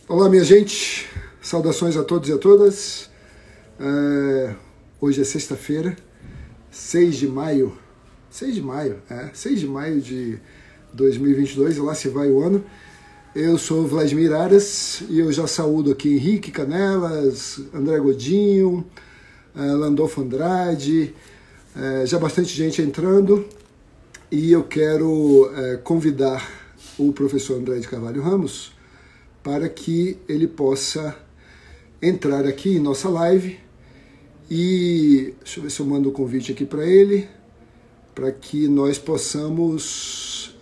Olá, minha gente. Saudações a todos e a todas. Hoje é sexta-feira, 6 de maio. 6 de maio de 2022, e lá se vai o ano. Eu sou o Vladimir Aras e eu já saúdo aqui Henrique Canelas, André Godinho, Landolfo Andrade, já bastante gente entrando, e eu quero convidar o professor André de Carvalho Ramos para que ele possa entrar aqui em nossa live. E deixa eu ver se eu mando o convite aqui para ele, para que nós possamos...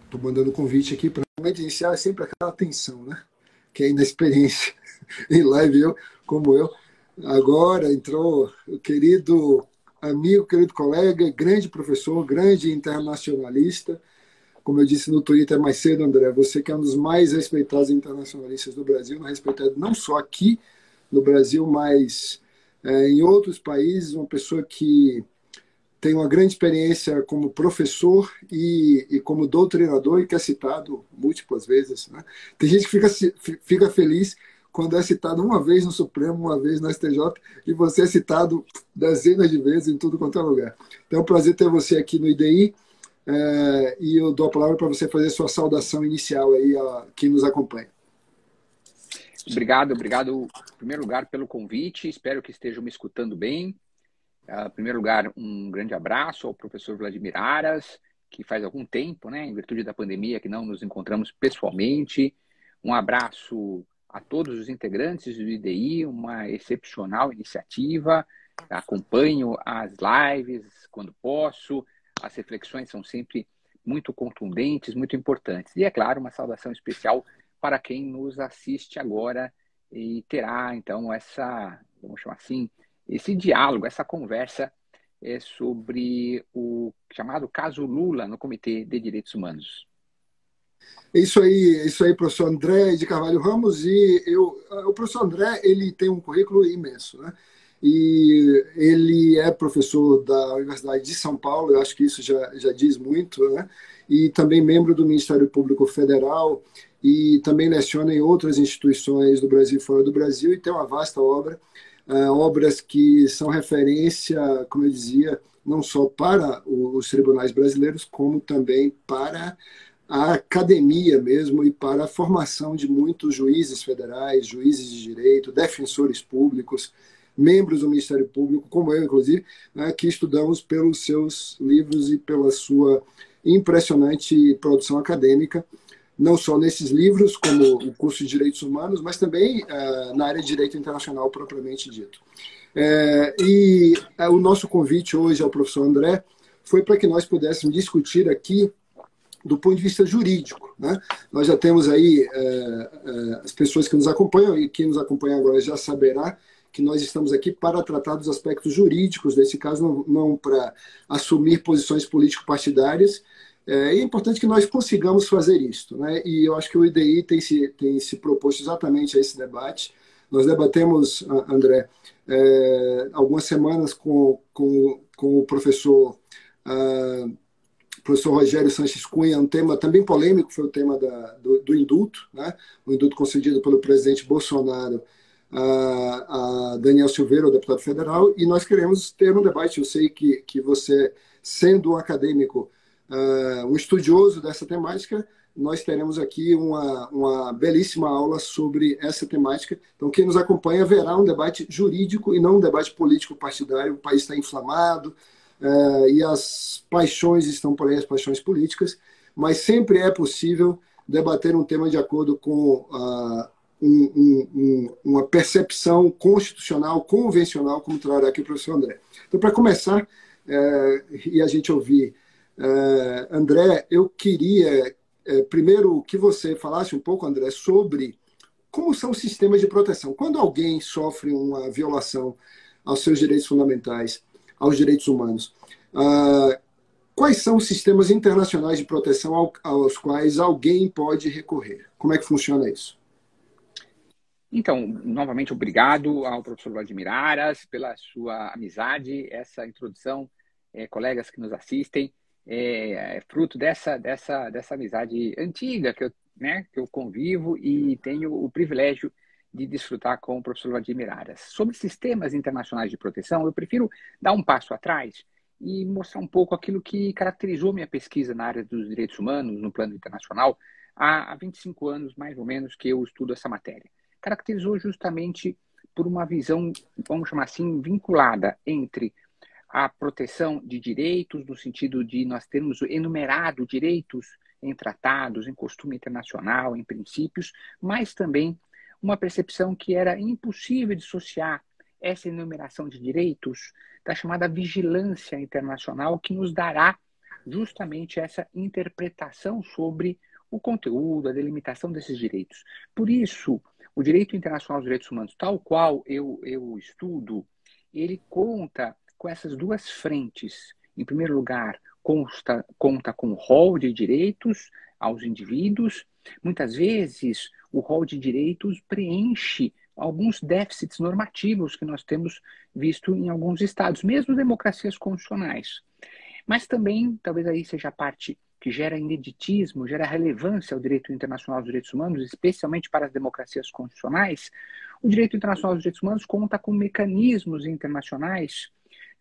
Estou mandando o convite aqui para o momento inicial. É sempre aquela tensão, né? Que é inexperiência em live, como eu. Agora entrou o querido amigo, querido colega, grande professor, grande internacionalista. Como eu disse no Twitter mais cedo, André, você que é um dos mais respeitados internacionalistas do Brasil, respeitado não só aqui no Brasil, mas em outros países, uma pessoa que tem uma grande experiência como professor e como doutrinador, e que é citado múltiplas vezes, né? Tem gente que fica feliz quando é citado uma vez no Supremo, uma vez no STJ, e você é citado dezenas de vezes em tudo quanto é lugar. Então é um prazer ter você aqui no IDI. E eu dou a palavra para você fazer sua saudação inicial aí a quem nos acompanha. Obrigado, em primeiro lugar pelo convite, espero que estejam me escutando bem. Em primeiro lugar, um grande abraço ao professor Vladimir Aras, que faz algum tempo, em virtude da pandemia, que não nos encontramos pessoalmente. Um abraço a todos os integrantes do IDI, uma excepcional iniciativa. Acompanho as lives quando posso, as reflexões são sempre muito contundentes, muito importantes. E, é claro, uma saudação especial para quem nos assiste agora e terá, então, vamos chamar assim, esse diálogo, essa conversa sobre o chamado caso Lula no Comitê de Direitos Humanos. Isso aí, professor André de Carvalho Ramos. O professor André, ele tem um currículo imenso, né? E ele é professor da Universidade de São Paulo, eu acho que isso já diz muito, né? E também membro do Ministério Público Federal, e também leciona em outras instituições do Brasil e fora do Brasil, e tem uma vasta obra, obras que são referência, como eu dizia, não só para os tribunais brasileiros, como também para a academia mesmo, e para a formação de muitos juízes federais, juízes de direito, defensores públicos, membros do Ministério Público, como eu, inclusive, que estudamos pelos seus livros e pela sua impressionante produção acadêmica, não só nesses livros, como o curso de Direitos Humanos, mas também na área de Direito Internacional propriamente dito. O nosso convite hoje ao professor André foi para que nós pudéssemos discutir aqui do ponto de vista jurídico, né? Nós já temos aí as pessoas que nos acompanham, e quem nos acompanha agora já saberá que nós estamos aqui para tratar dos aspectos jurídicos desse caso, não para assumir posições político-partidárias. É importante que nós consigamos fazer isso, né? E eu acho que o IDI tem se proposto exatamente a esse debate. Nós debatemos, André, algumas semanas com o professor Rogério Sanches Cunha, um tema também polêmico, foi o tema do indulto, né? O indulto concedido pelo presidente Bolsonaro a Daniel Silveira, o deputado federal, e nós queremos ter um debate. Eu sei que você, sendo um acadêmico, um estudioso dessa temática, nós teremos aqui uma belíssima aula sobre essa temática. Então, quem nos acompanha verá um debate jurídico e não um debate político-partidário. O país está inflamado, e as paixões estão por aí, as paixões políticas, mas sempre é possível debater um tema de acordo com uma percepção constitucional, convencional, como trará aqui o professor André. Então, para começar, e a gente ouvir, André, eu queria primeiro que você falasse um pouco, André, sobre como são os sistemas de proteção. Quando alguém sofre uma violação aos seus direitos fundamentais, aos direitos humanos, quais são os sistemas internacionais de proteção aos quais alguém pode recorrer? Como é que funciona isso? Então, novamente, obrigado ao professor Vladimir Aras pela sua amizade, essa introdução, colegas que nos assistem. é fruto dessa amizade antiga que eu convivo e tenho o privilégio de desfrutar com o professor Vladimir Aras. Sobre sistemas internacionais de proteção, eu prefiro dar um passo atrás e mostrar um pouco aquilo que caracterizou minha pesquisa na área dos direitos humanos, no plano internacional, há 25 anos, mais ou menos, que eu estudo essa matéria. Caracterizou justamente por uma visão, vamos chamar assim, vinculada entre a proteção de direitos, no sentido de nós termos enumerado direitos em tratados, em costume internacional, em princípios, mas também uma percepção que era impossível dissociar essa enumeração de direitos da chamada vigilância internacional, que nos dará justamente essa interpretação sobre o conteúdo, a delimitação desses direitos. Por isso, o direito internacional dos direitos humanos, tal qual eu estudo, ele conta com essas duas frentes. Em primeiro lugar, conta com o rol de direitos aos indivíduos. Muitas vezes, o rol de direitos preenche alguns déficits normativos que nós temos visto em alguns estados, mesmo democracias constitucionais. Mas também, talvez aí seja a parte que gera ineditismo, gera relevância ao direito internacional dos direitos humanos, especialmente para as democracias constitucionais. O direito internacional dos direitos humanos conta com mecanismos internacionais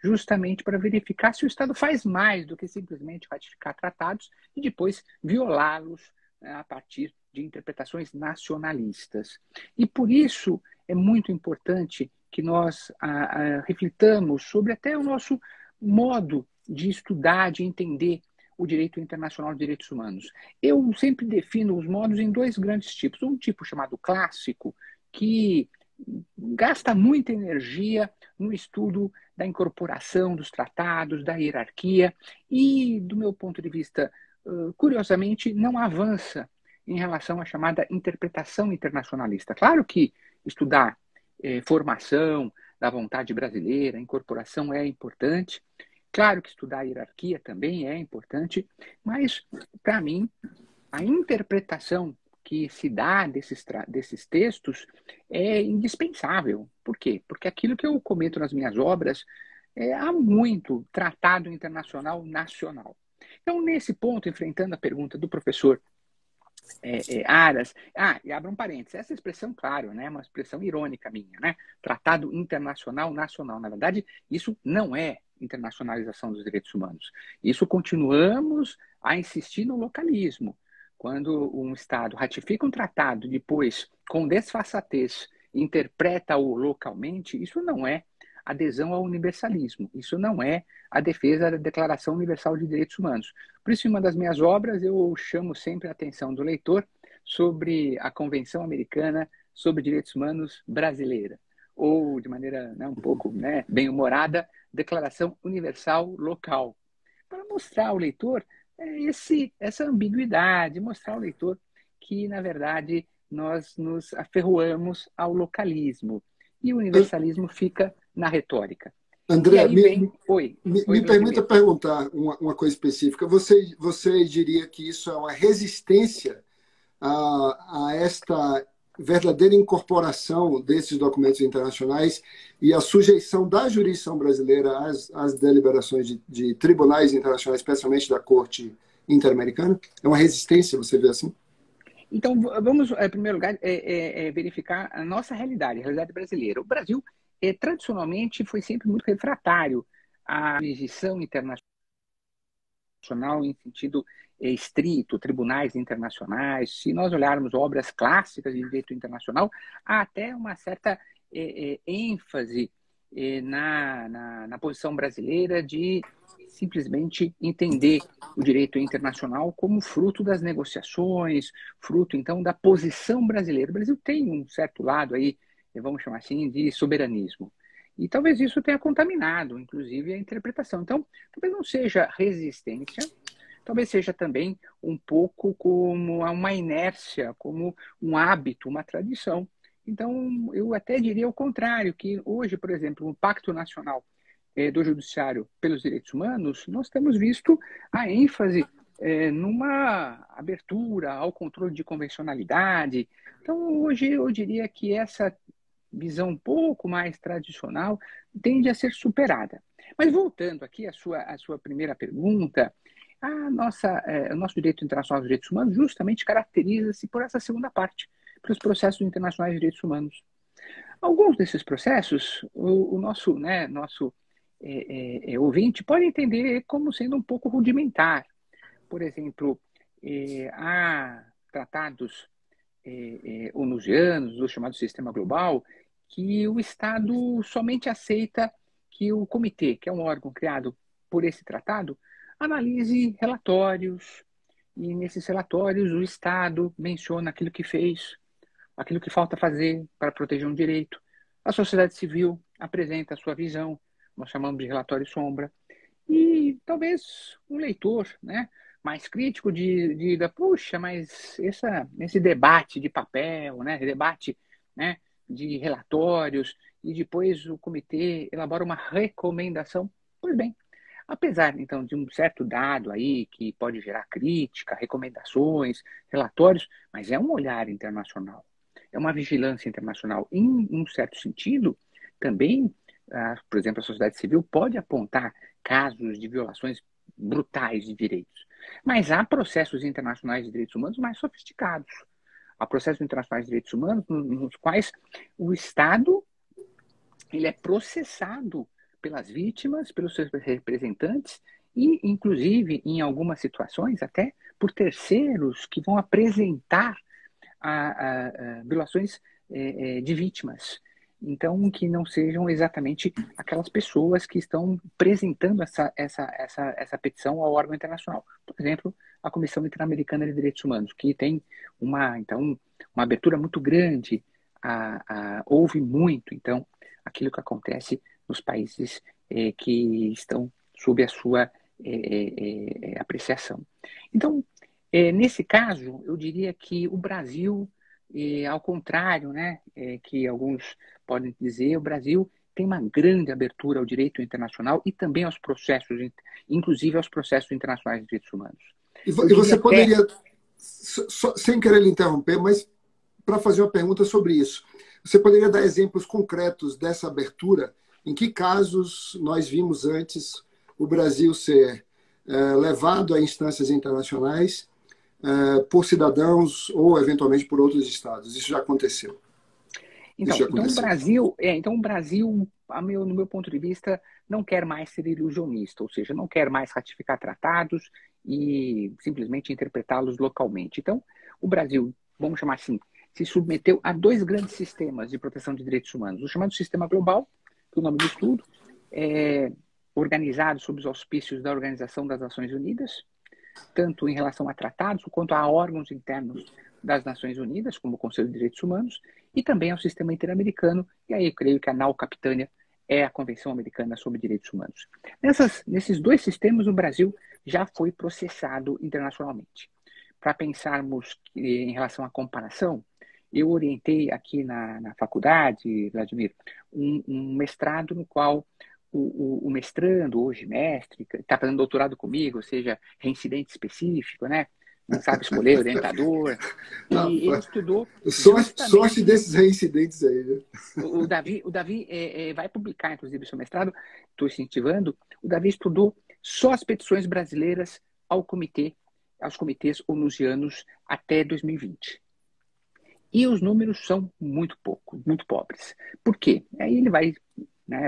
justamente para verificar se o Estado faz mais do que simplesmente ratificar tratados e depois violá-los, né, a partir de interpretações nacionalistas. E por isso é muito importante que nós reflitamos sobre até o nosso modo de estudar, de entender o direito internacional de direitos humanos. Eu sempre defino os modos em dois grandes tipos. Um tipo chamado clássico, que gasta muita energia no estudo da incorporação dos tratados, da hierarquia, e, do meu ponto de vista, curiosamente, não avança em relação à chamada interpretação internacionalista. Claro que estudar formação da vontade brasileira, incorporação é importante, claro que estudar a hierarquia também é importante, mas, para mim, a interpretação que se dá desses textos é indispensável. Por quê? Porque aquilo que eu comento nas minhas obras há muito tratado internacional nacional. Então, nesse ponto, enfrentando a pergunta do professor Aras, e abra um parênteses, essa expressão, claro, né, é uma expressão irônica minha, né? Tratado internacional nacional. Na verdade, isso não é internacionalização dos direitos humanos. Isso continuamos a insistir no localismo. Quando um Estado ratifica um tratado, depois, com desfaçatez, interpreta-o localmente, isso não é adesão ao universalismo. Isso não é a defesa da Declaração Universal de Direitos Humanos. Por isso, em uma das minhas obras, eu chamo sempre a atenção do leitor sobre a Convenção Americana sobre Direitos Humanos brasileira, ou, de maneira um pouco bem-humorada, Declaração Universal Local, para mostrar ao leitor essa ambiguidade, mostrar ao leitor que, na verdade, nós nos aferroamos ao localismo e o universalismo fica na retórica. André, e aí vem... me permita perguntar uma coisa específica. Você diria que isso é uma resistência a esta verdadeira incorporação desses documentos internacionais e a sujeição da jurisdição brasileira às deliberações de tribunais internacionais, especialmente da Corte Interamericana? É uma resistência, você vê assim? Então, vamos, em primeiro lugar, verificar a nossa realidade, a realidade brasileira. O Brasil, tradicionalmente, foi sempre muito refratário à jurisdição internacional em sentido estrito, tribunais internacionais. Se nós olharmos obras clássicas de direito internacional, há até uma certa ênfase na posição brasileira de simplesmente entender o direito internacional como fruto das negociações, fruto, então, da posição brasileira. O Brasil tem um certo lado aí, vamos chamar assim, de soberanismo. E talvez isso tenha contaminado, inclusive, a interpretação. Então, talvez não seja resistência, talvez seja também um pouco como uma inércia, como um hábito, uma tradição. Então, eu até diria o contrário, que hoje, por exemplo, o Pacto Nacional do Judiciário pelos Direitos Humanos, nós temos visto a ênfase numa abertura ao controle de convencionalidade. Então, hoje eu diria que essa visão um pouco mais tradicional tende a ser superada. Mas voltando aqui à sua primeira pergunta, o nosso direito internacional dos direitos humanos justamente caracteriza-se por essa segunda parte, pelos processos internacionais de direitos humanos. Alguns desses processos, o nosso, ouvinte pode entender como sendo um pouco rudimentar. Por exemplo, há tratados onusianos, do chamado Sistema Global, que o Estado somente aceita que o comitê, que é um órgão criado por esse tratado, analise relatórios, e nesses relatórios o Estado menciona aquilo que fez, aquilo que falta fazer para proteger um direito. A sociedade civil apresenta a sua visão, nós chamamos de relatório sombra, e talvez um leitor, né, mais crítico diga, puxa, mas esse debate de papel, né, debate, né, de relatórios, e depois o comitê elabora uma recomendação. Pois bem, apesar, então, de um certo dado aí que pode gerar crítica, recomendações, relatórios, mas é um olhar internacional, é uma vigilância internacional. Em um certo sentido, também, por exemplo, a sociedade civil pode apontar casos de violações brutais de direitos. Mas há processos internacionais de direitos humanos mais sofisticados. Há processos internacionais de direitos humanos nos quais o Estado ele é processado pelas vítimas, pelos seus representantes e, inclusive, em algumas situações, até por terceiros que vão apresentar violações de vítimas. Então, que não sejam exatamente aquelas pessoas que estão apresentando essa petição ao órgão internacional. Por exemplo, a Comissão Interamericana de Direitos Humanos, que tem uma abertura muito grande, ouve muito, então, aquilo que acontece nos países que estão sob a sua apreciação. Então, nesse caso, eu diria que o Brasil, ao contrário, né, que alguns podem dizer, o Brasil tem uma grande abertura ao direito internacional e também aos processos, inclusive aos processos internacionais de direitos humanos. E você poderia, sem querer lhe interromper, mas para fazer uma pergunta sobre isso, você poderia dar exemplos concretos dessa abertura? Em que casos nós vimos antes o Brasil ser levado a instâncias internacionais por cidadãos ou, eventualmente, por outros estados? Isso já aconteceu? Então o Brasil, no meu ponto de vista, não quer mais ser ilusionista, ou seja, não quer mais ratificar tratados e simplesmente interpretá-los localmente. Então, o Brasil, vamos chamar assim, se submeteu a dois grandes sistemas de proteção de direitos humanos. O chamado Sistema Global, que é o nome do estudo, é organizado sob os auspícios da Organização das Nações Unidas, tanto em relação a tratados quanto a órgãos internos das Nações Unidas, como o Conselho de Direitos Humanos, e também ao sistema interamericano, e aí eu creio que a NAO Capitânia é a Convenção Americana sobre Direitos Humanos. Nesses dois sistemas, o Brasil já foi processado internacionalmente. Para pensarmos em relação à comparação, eu orientei aqui na faculdade, Vladimir, um mestrado no qual o mestrando, hoje mestre, está fazendo doutorado comigo, ou seja, reincidente específico, né? Não sabe escolher orientador. E ele estudou... Sorte desses reincidentes aí, né? O Davi vai publicar, inclusive, seu mestrado, estou incentivando. O Davi estudou só as petições brasileiras aos comitês onusianos até 2020. E os números são muito pobres. Por quê? Aí ele vai...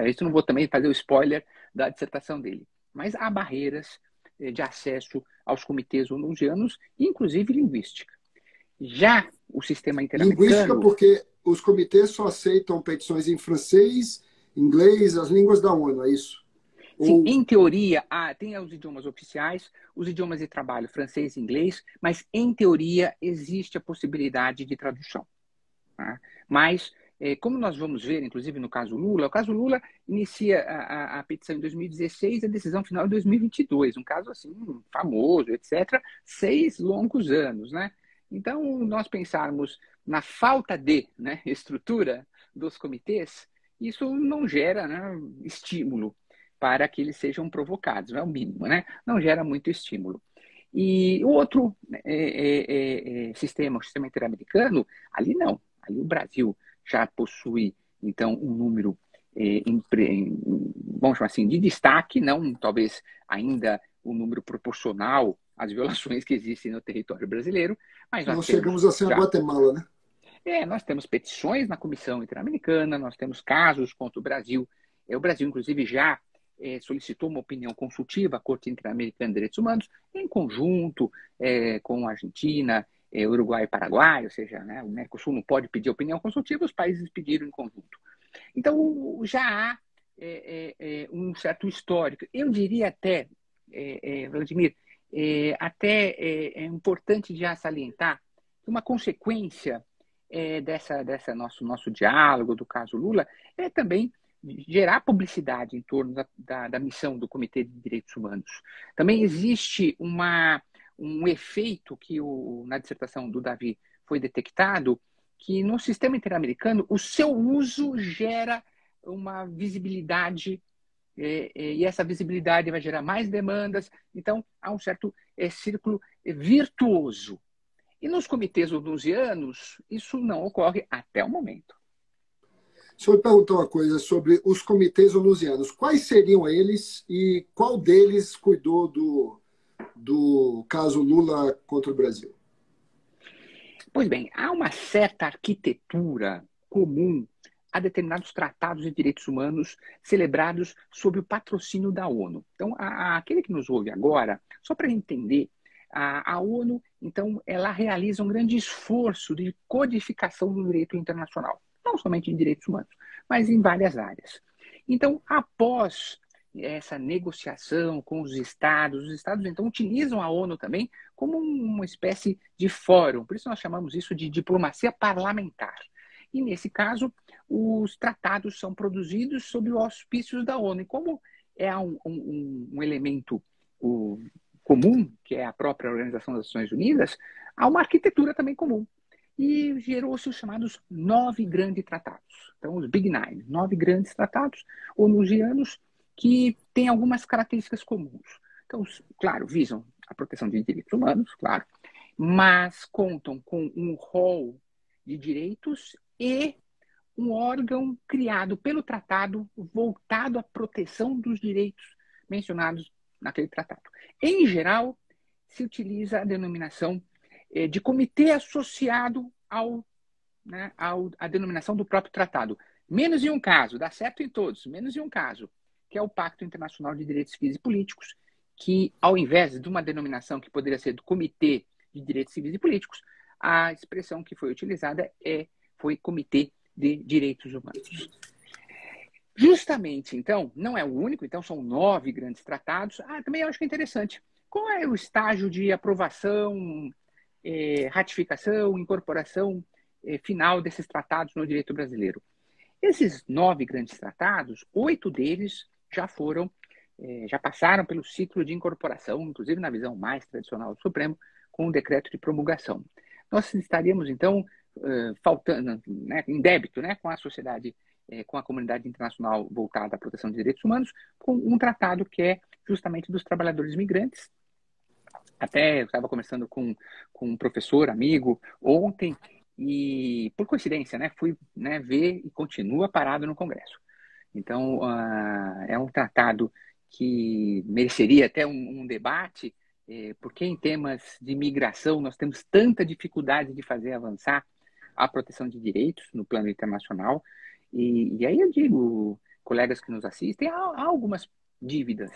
Isso não vou também fazer o spoiler da dissertação dele. Mas há barreiras de acesso aos comitês onusianos, inclusive linguística. Já o sistema interamericano... Linguística porque os comitês só aceitam petições em francês, inglês, as línguas da ONU, é isso? Sim, em teoria, tem os idiomas oficiais, os idiomas de trabalho, francês e inglês, mas em teoria existe a possibilidade de tradução. Tá? Mas, como nós vamos ver, inclusive no caso Lula, o caso Lula inicia a petição em 2016 e a decisão final em 2022, um caso assim famoso, etc., 6 longos anos, né? Então, nós pensarmos na falta de estrutura dos comitês, isso não gera estímulo para que eles sejam provocados, é o mínimo, né? Não gera muito estímulo. E o outro sistema, o sistema interamericano, ali não. Ali o Brasil já possui, então, um número, vamos chamar assim, de destaque, não talvez ainda um número proporcional às violações que existem no território brasileiro, mas nós chegamos a ser a Guatemala, né? Nós temos petições na Comissão Interamericana, nós temos casos contra o Brasil. O Brasil, inclusive, já solicitou uma opinião consultiva à Corte Interamericana de Direitos Humanos, em conjunto com a Argentina, Uruguai e Paraguai, ou seja, né, o Mercosul não pode pedir opinião consultiva, os países pediram em conjunto. Então, já há um certo histórico. Eu diria até, Vladimir, é importante já salientar que uma consequência dessa nosso diálogo do caso Lula é também gerar publicidade em torno da missão do Comitê de Direitos Humanos. Também existe um efeito que na dissertação do Davi foi detectado, que no sistema interamericano o seu uso gera uma visibilidade e essa visibilidade vai gerar mais demandas. Então, há um certo círculo virtuoso. E nos comitês onusianos, isso não ocorre até o momento. Deixa eu perguntar uma coisa sobre os comitês onusianos. Quais seriam eles e qual deles cuidou do caso Lula contra o Brasil? Pois bem, há uma certa arquitetura comum a determinados tratados de direitos humanos celebrados sob o patrocínio da ONU. Então, aquele que nos ouve agora, só para entender, a ONU, então, ela realiza um grande esforço de codificação do direito internacional, não somente em direitos humanos, mas em várias áreas. Então, após essa negociação com os estados então utilizam a ONU também como uma espécie de fórum, por isso nós chamamos isso de diplomacia parlamentar. E nesse caso, os tratados são produzidos sob o auspício da ONU. E como é um elemento comum, que é a própria Organização das Nações Unidas, há uma arquitetura também comum. E gerou-se os chamados 9 grandes tratados. Então, os Big Nine, 9 grandes tratados onusianos que têm algumas características comuns. Então, claro, visam a proteção de direitos humanos, claro, mas contam com um rol de direitos e um órgão criado pelo tratado voltado à proteção dos direitos mencionados naquele tratado. Em geral, se utiliza a denominação de comitê associado à denominação do próprio tratado. Menos em um caso, dá certo em todos, menos em um caso, que é o Pacto Internacional de Direitos Civis e Políticos, que, ao invés de uma denominação que poderia ser do Comitê de Direitos Civis e Políticos, a expressão que foi utilizada foi Comitê de Direitos Humanos. Justamente, então, não é o único, então são 9 grandes tratados. Também eu acho que é interessante. Qual é o estágio de aprovação, ratificação, incorporação final desses tratados no direito brasileiro? Esses 9 grandes tratados, 8 deles já passaram pelo ciclo de incorporação, inclusive na visão mais tradicional do Supremo, com o decreto de promulgação. Nós estaríamos, então, faltando, né, em débito, né, com a sociedade, com a comunidade internacional voltada à proteção de direitos humanos, com um tratado que é justamente dos trabalhadores migrantes. Até eu estava conversando com um professor, amigo, ontem, e por coincidência, né, fui ver e continua parado no Congresso. Então, é um tratado que mereceria até um debate, porque em temas de migração nós temos tanta dificuldade de fazer avançar a proteção de direitos no plano internacional. E aí eu digo, colegas que nos assistem, há algumas dívidas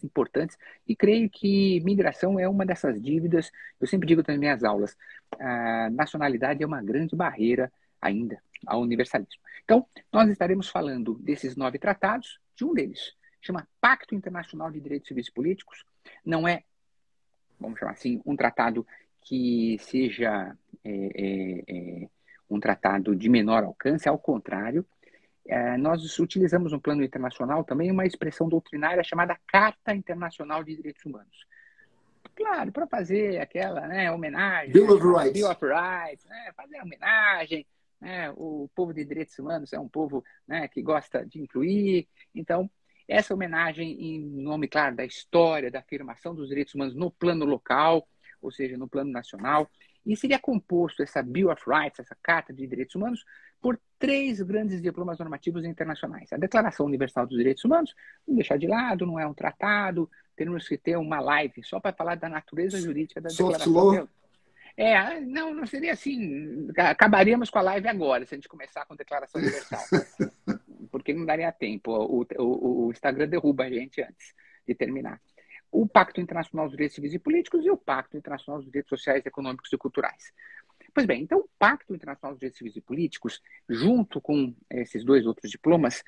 importantes, e creio que migração é uma dessas dívidas. Eu sempre digo nas minhas aulas, a nacionalidade é uma grande barreira ainda ao universalismo. Então, nós estaremos falando desses 9 tratados, de um deles, chama Pacto Internacional de Direitos Civis e Políticos. Não é, vamos chamar assim, um tratado que seja um tratado de menor alcance, ao contrário. Nós utilizamos no plano internacional também uma expressão doutrinária chamada Carta Internacional de Direitos Humanos. Claro, para fazer aquela homenagem, Bill of Rights, Bill of Rights, fazer homenagem. O povo de direitos humanos é um povo que gosta de incluir. Então, essa homenagem em nome, claro, da história, da afirmação dos direitos humanos no plano local, ou seja, no plano nacional, E seria composto essa Bill of Rights, essa Carta de Direitos Humanos, por 3 grandes diplomas normativos internacionais. A Declaração Universal dos Direitos Humanos, não deixar de lado, não é um tratado, temos que ter uma live só para falar da natureza jurídica da Soft Declaração. law. Não seria assim, acabaríamos com a live agora, se a gente começar com a Declaração Universal, porque não daria tempo, o Instagram derruba a gente antes de terminar. O Pacto Internacional dos Direitos Civis e Políticos e o Pacto Internacional dos Direitos Sociais, Econômicos e Culturais. Pois bem, então o Pacto Internacional dos Direitos Civis e Políticos, junto com esses 2 outros diplomas,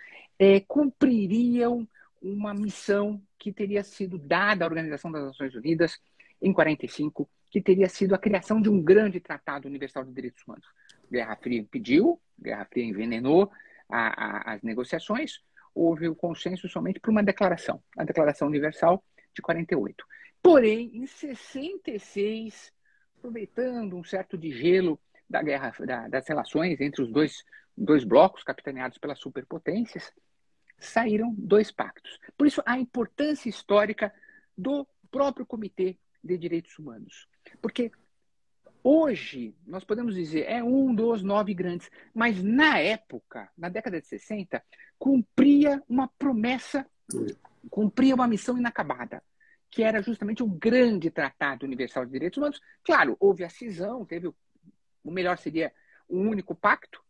cumpririam uma missão que teria sido dada à Organização das Nações Unidas em 1945, que teria sido a criação de um grande tratado universal de direitos humanos. Guerra Fria impediu, Guerra Fria envenenou as negociações, houve o consenso somente por uma declaração, a Declaração Universal de 48. Porém, em 66, aproveitando um certo degelo da guerra, das relações entre os dois blocos capitaneados pelas superpotências, saíram 2 pactos. Por isso, a importância histórica do próprio Comitê de Direitos Humanos. Porque hoje, nós podemos dizer, é um dos 9 grandes, mas na época, na década de 60, cumpria uma promessa, cumpria uma missão inacabada, que era justamente o grande Tratado Universal de Direitos Humanos. Claro, houve a cisão, o melhor seria um único pacto,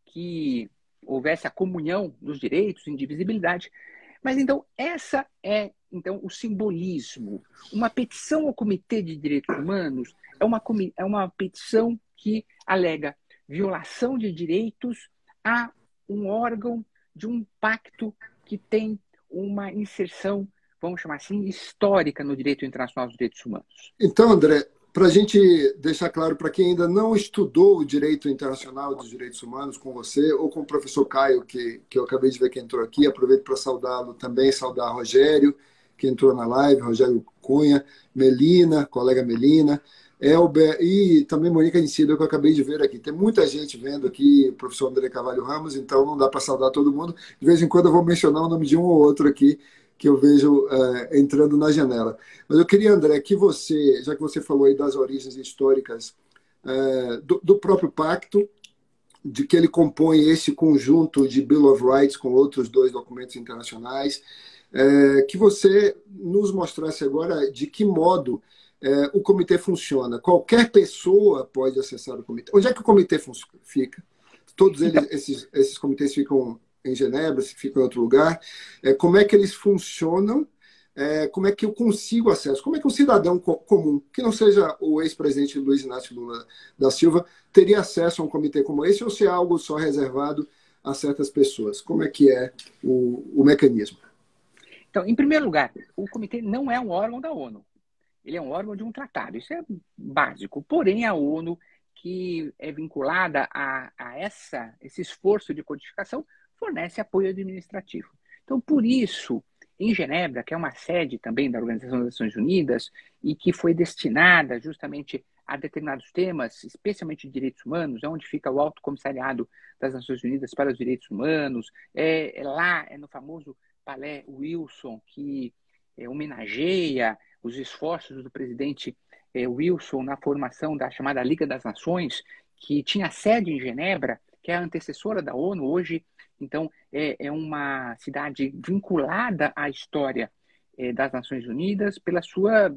que houvesse a comunhão dos direitos, indivisibilidade. Mas então, essa é o simbolismo. Uma petição ao Comitê de Direitos Humanos é uma petição que alega violação de direitos a um órgão de um pacto que tem uma inserção, vamos chamar assim, histórica no direito internacional dos direitos humanos. Então, André, para a gente deixar claro para quem ainda não estudou o direito internacional dos direitos humanos com você, ou com o professor Caio, que eu acabei de ver que entrou aqui, aproveito para saudá-lo também, saudar Rogério, que entrou na live, Rogério Cunha, Melina, colega Melina, Elber e também Mônica Ensida, que eu acabei de ver aqui. Tem muita gente vendo aqui, o professor André Carvalho Ramos, então não dá para saudar todo mundo. De vez em quando eu vou mencionar o nome de um ou outro aqui, que eu vejo entrando na janela. Mas eu queria, André, que você, já que você falou aí das origens históricas do próprio pacto, de que ele compõe esse conjunto de Bill of Rights com outros 2 documentos internacionais, que você nos mostrasse agora de que modo o comitê funciona. Qualquer pessoa pode acessar o comitê. Onde é que o comitê fica? Todos esses comitês ficam em Genebra, se fica em outro lugar, como é que eles funcionam, como é que eu consigo acesso, como é que um cidadão comum, que não seja o ex-presidente Luiz Inácio Lula da Silva, teria acesso a um comitê como esse, ou se é algo só reservado a certas pessoas? Como é que é o mecanismo? Então, em primeiro lugar, o comitê não é um órgão da ONU, ele é um órgão de um tratado, isso é básico, porém a ONU, que é vinculada a esse esforço de codificação, fornece apoio administrativo. Então, por isso, em Genebra, que é uma sede também da Organização das Nações Unidas e que foi destinada justamente a determinados temas, especialmente de direitos humanos, onde fica o Alto Comissariado das Nações Unidas para os Direitos Humanos, é no famoso Palais Wilson, que homenageia os esforços do presidente Wilson na formação da chamada Liga das Nações, que tinha sede em Genebra, que é a antecessora da ONU, hoje, então, é uma cidade vinculada à história das Nações Unidas pela sua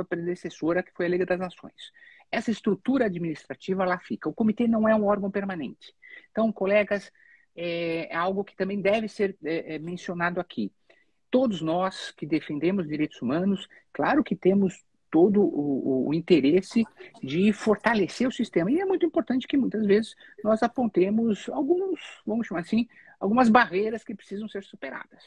predecessora, que foi a Liga das Nações. Essa estrutura administrativa lá fica. O comitê não é um órgão permanente. Então, colegas, é algo que também deve ser mencionado aqui. Todos nós que defendemos direitos humanos, claro que temos todo o interesse de fortalecer o sistema. E é muito importante que muitas vezes nós apontemos vamos chamar assim, algumas barreiras que precisam ser superadas.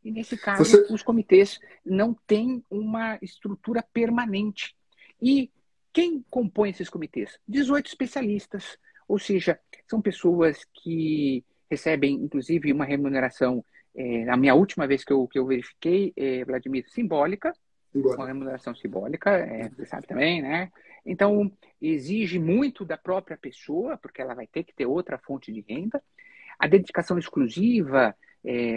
E nesse caso, os comitês não têm uma estrutura permanente. E quem compõe esses comitês? 18 especialistas, ou seja, são pessoas que recebem, inclusive, uma remuneração, a minha última vez que eu verifiquei, Vladimir, simbólica, uma remuneração simbólica, você sabe também, né? Então, exige muito da própria pessoa, porque ela vai ter que ter outra fonte de renda. A dedicação exclusiva,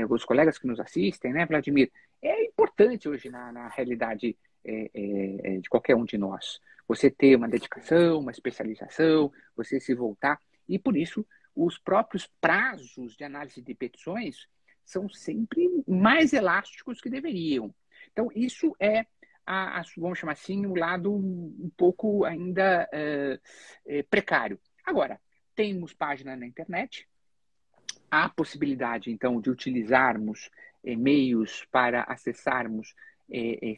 os colegas que nos assistem, né, Vladimir, é importante hoje na realidade de qualquer um de nós. Você ter uma dedicação, uma especialização, você se voltar. E, por isso, os próprios prazos de análise de petições são sempre mais elásticos que deveriam. Então, isso é, vamos chamar assim, um lado um pouco ainda precário. Agora, temos página na internet, há possibilidade, então, de utilizarmos meios para acessarmos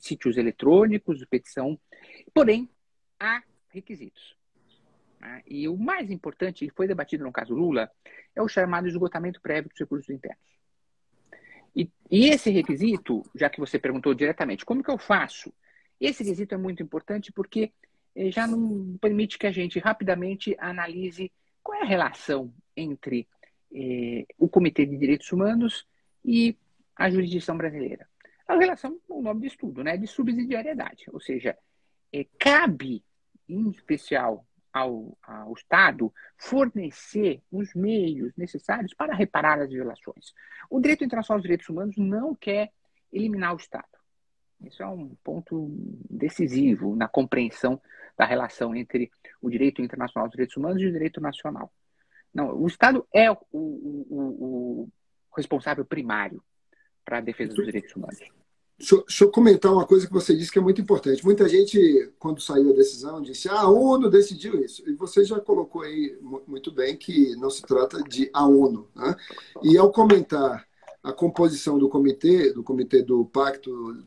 sítios eletrônicos de petição, porém, há requisitos. Né? E o mais importante, e foi debatido no caso Lula, é o chamado esgotamento prévio dos recursos internos. E esse requisito, já que você perguntou diretamente, como que eu faço? Esse requisito é muito importante porque já não permite que a gente rapidamente analise qual é a relação entre o Comitê de Direitos Humanos e a jurisdição brasileira. A relação, o nome diz tudo, né? De subsidiariedade, ou seja, cabe, em especial, ao Estado fornecer os meios necessários para reparar as violações. O direito internacional dos direitos humanos não quer eliminar o Estado. Isso é um ponto decisivo na compreensão da relação entre o direito internacional dos direitos humanos e o direito nacional. Não, o Estado é o responsável primário para a defesa dos direitos humanos. Deixa eu comentar uma coisa que você disse que é muito importante. Muita gente, quando saiu a decisão, disse a ONU decidiu isso. E você já colocou aí muito bem que não se trata de a ONU. Né? E ao comentar a composição do comitê do Pacto,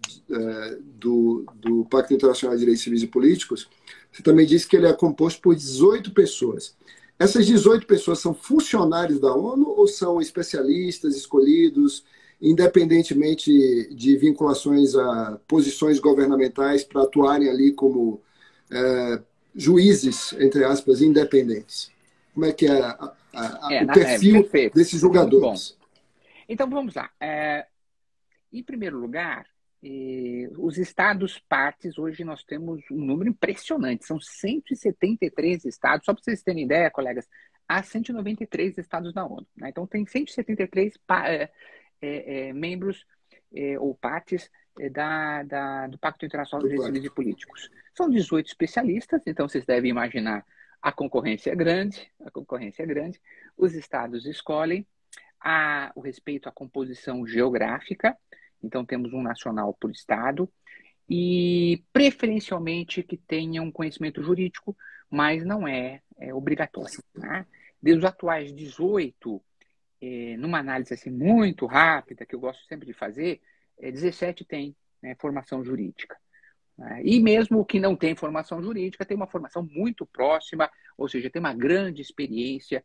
do Pacto Internacional de Direitos Civis e Políticos, você também disse que ele é composto por 18 pessoas. Essas 18 pessoas são funcionários da ONU ou são especialistas escolhidos independentemente de vinculações a posições governamentais para atuarem ali como juízes, entre aspas, independentes? Como é que é o perfil desses julgadores? Então, vamos lá. Em primeiro lugar, os estados partes, hoje nós temos um número impressionante, são 173 estados, só para vocês terem ideia, colegas, há 193 estados da ONU. Né? Então, tem 173 membros ou partes do Pacto Internacional de Direitos Civis e Políticos. São 18 especialistas, então vocês devem imaginar a concorrência é grande, os estados escolhem, há o respeito à composição geográfica, então temos um nacional por estado, e preferencialmente que tenham conhecimento jurídico, mas não é obrigatório. Né? Dos atuais 18, numa análise assim, muito rápida, que eu gosto sempre de fazer, 17 tem formação jurídica. Né? E mesmo o que não tem formação jurídica, tem uma formação muito próxima, ou seja, tem uma grande experiência,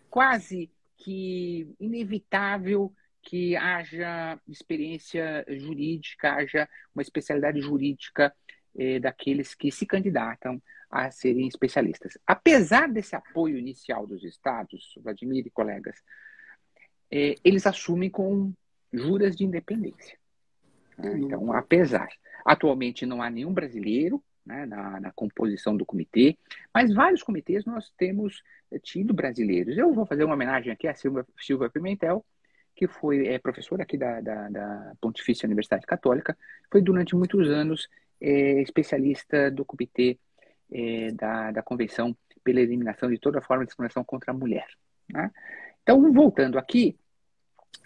quase que inevitável que haja experiência jurídica, haja uma especialidade jurídica daqueles que se candidatam a serem especialistas. Apesar desse apoio inicial dos estados, Vladimir e colegas, eles assumem com juras de independência. Né? Então, apesar, atualmente não há nenhum brasileiro, né, na composição do comitê, mas vários comitês nós temos tido brasileiros. Eu vou fazer uma homenagem aqui a Silvia Pimentel, que foi professora aqui da Pontifícia Universidade Católica, foi durante muitos anos especialista do comitê da Convenção pela Eliminação de toda forma de discriminação contra a mulher. Né? Então, voltando aqui,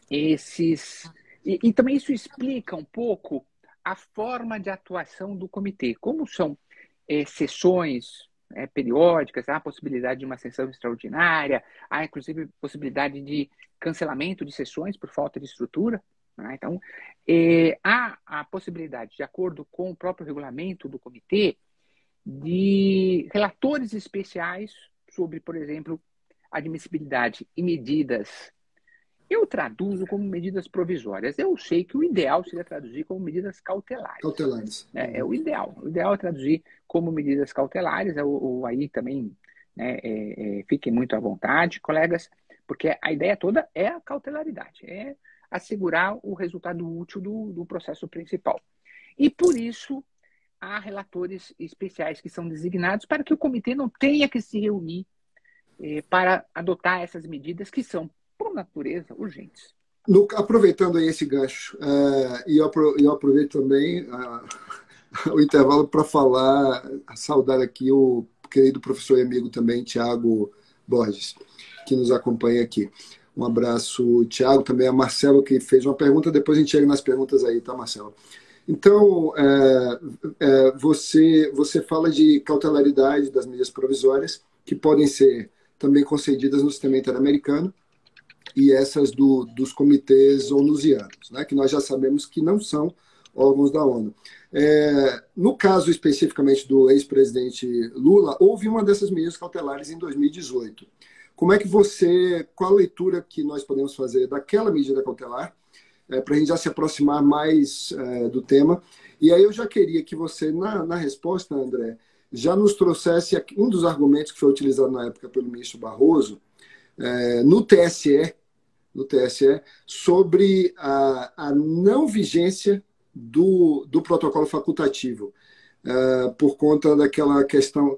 e também isso explica um pouco a forma de atuação do comitê. Como são sessões periódicas, há a possibilidade de uma sessão extraordinária, há inclusive possibilidade de cancelamento de sessões por falta de estrutura. Né? Então, há a possibilidade, de acordo com o próprio regulamento do comitê, de relatores especiais sobre, por exemplo, admissibilidade e medidas. Eu traduzo como medidas provisórias. Eu sei que o ideal seria traduzir como medidas cautelares. Cautelares. É o ideal. O ideal é traduzir como medidas cautelares. Aí também fiquem muito à vontade, colegas, porque a ideia toda é a cautelaridade, é assegurar o resultado útil do processo principal. E por isso há relatores especiais que são designados para que o comitê não tenha que se reunir para adotar essas medidas que são, por natureza, urgentes. Aproveitando aí esse gancho, e eu aproveito também o intervalo para falar, saudar aqui o querido professor e amigo também, Tiago Borges, que nos acompanha aqui. Um abraço, Tiago, também a Marcelo, que fez uma pergunta, depois a gente chega nas perguntas aí, tá, Marcelo? Então, você fala de cautelaridade das medidas provisórias, que podem ser também concedidas no sistema interamericano, e essas dos comitês onusianos, né, que nós já sabemos que não são órgãos da ONU. No caso especificamente do ex-presidente Lula, houve uma dessas medidas cautelares em 2018. Como é que qual a leitura que nós podemos fazer daquela medida cautelar, para a gente já se aproximar mais do tema? E aí eu já queria que você, na resposta, André, já nos trouxesse um dos argumentos que foi utilizado na época pelo ministro Barroso, no TSE, sobre a não vigência do protocolo facultativo, por conta daquela questão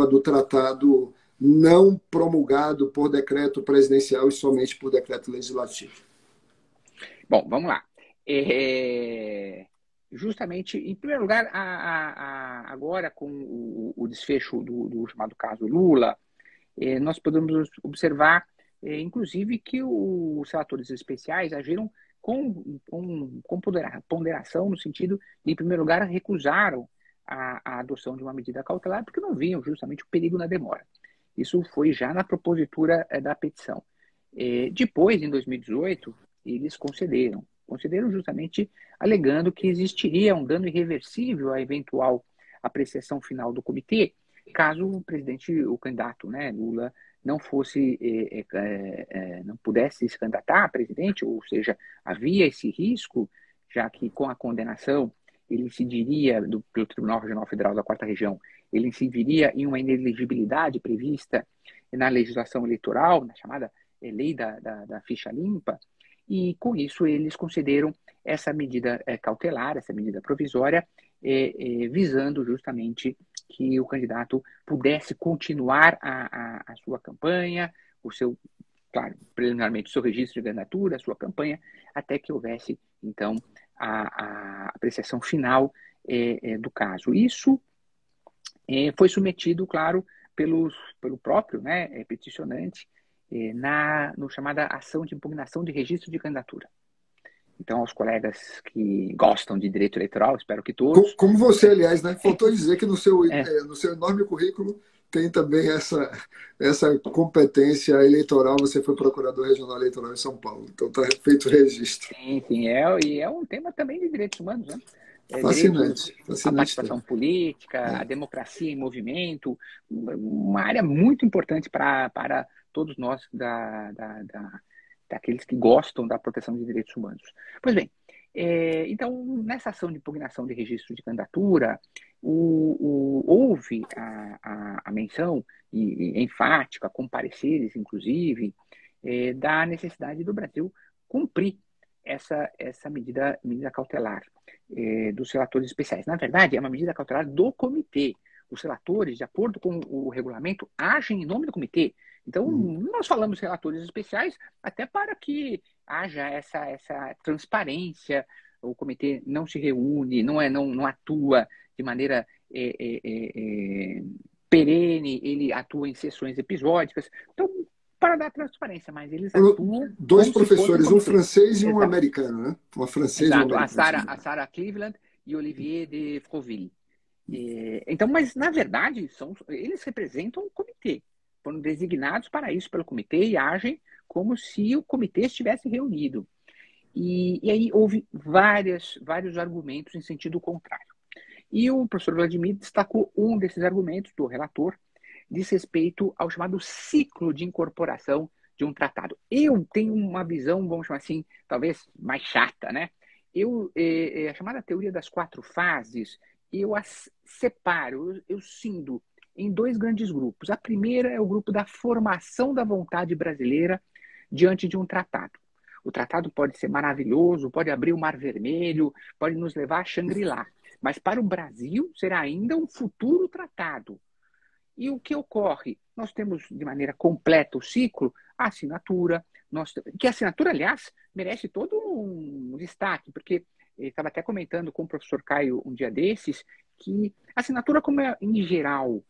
do tratado não promulgado por decreto presidencial e somente por decreto legislativo. Bom, vamos lá. Justamente, em primeiro lugar, agora com o desfecho do chamado caso Lula, nós podemos observar, inclusive, que os relatores especiais agiram com ponderação, no sentido de, em primeiro lugar, recusaram a adoção de uma medida cautelar, porque não viam justamente o perigo na demora. Isso foi já na propositura da petição. Depois, em 2018, eles concederam justamente alegando que existiria um dano irreversível à eventual apreciação final do comitê, caso o candidato, né, Lula, não pudesse se candidatar a presidente, ou seja, havia esse risco, já que com a condenação ele incidiria, pelo Tribunal Regional Federal da Quarta Região, ele incidiria em uma inelegibilidade prevista na legislação eleitoral, na chamada lei da ficha limpa, e com isso eles concederam essa medida cautelar, essa medida provisória, visando justamente que o candidato pudesse continuar a sua campanha, claro, preliminarmente o seu registro de candidatura, a sua campanha, até que houvesse, então, a apreciação final do caso. Isso foi submetido, claro, pelo próprio, né, peticionante, no chamada ação de impugnação de registro de candidatura. Então, aos colegas que gostam de direito eleitoral, espero que todos. Como você, aliás, né? Faltou dizer que no seu enorme currículo tem também essa competência eleitoral. Você foi procurador regional eleitoral em São Paulo. Então, está feito o registro. Enfim, é um tema também de direitos humanos, né? Fascinante. A participação política, a democracia em movimento, uma área muito importante para todos nós daqueles que gostam da proteção de direitos humanos. Pois bem, então, nessa ação de impugnação de registro de candidatura, houve a menção enfática, com pareceres, inclusive, da necessidade do Brasil cumprir essa medida cautelar dos relatores especiais. Na verdade, é uma medida cautelar do comitê. Os relatores, de acordo com o regulamento, agem em nome do comitê. Então, nós falamos relatores especiais até para que haja essa transparência. O comitê não se reúne, não atua de maneira perene, ele atua em sessões episódicas. Então, para dar transparência, mas eles atuam... Dois professores, um francês e um americano, né? Uma francesa e uma americana. A Sarah Cleveland e Olivier de Froville. Então, mas, na verdade, eles representam o comitê. Foram designados para isso pelo comitê e agem como se o comitê estivesse reunido. E aí houve vários argumentos em sentido contrário. E o professor Vladimir destacou um desses argumentos do relator, diz respeito ao chamado ciclo de incorporação de um tratado. Eu tenho uma visão, vamos chamar assim, talvez mais chata, né? A chamada teoria das 4 fases, eu as separo, eu cindo em 2 grandes grupos. A primeira é o grupo da formação da vontade brasileira diante de um tratado. O tratado pode ser maravilhoso, pode abrir o Mar Vermelho, pode nos levar a Shangri-La, mas para o Brasil será ainda um futuro tratado. E o que ocorre? Nós temos de maneira completa o ciclo, a assinatura, que a assinatura, aliás, merece todo um destaque, porque estava até comentando com o professor Caio um dia desses, que a assinatura, como é em geral,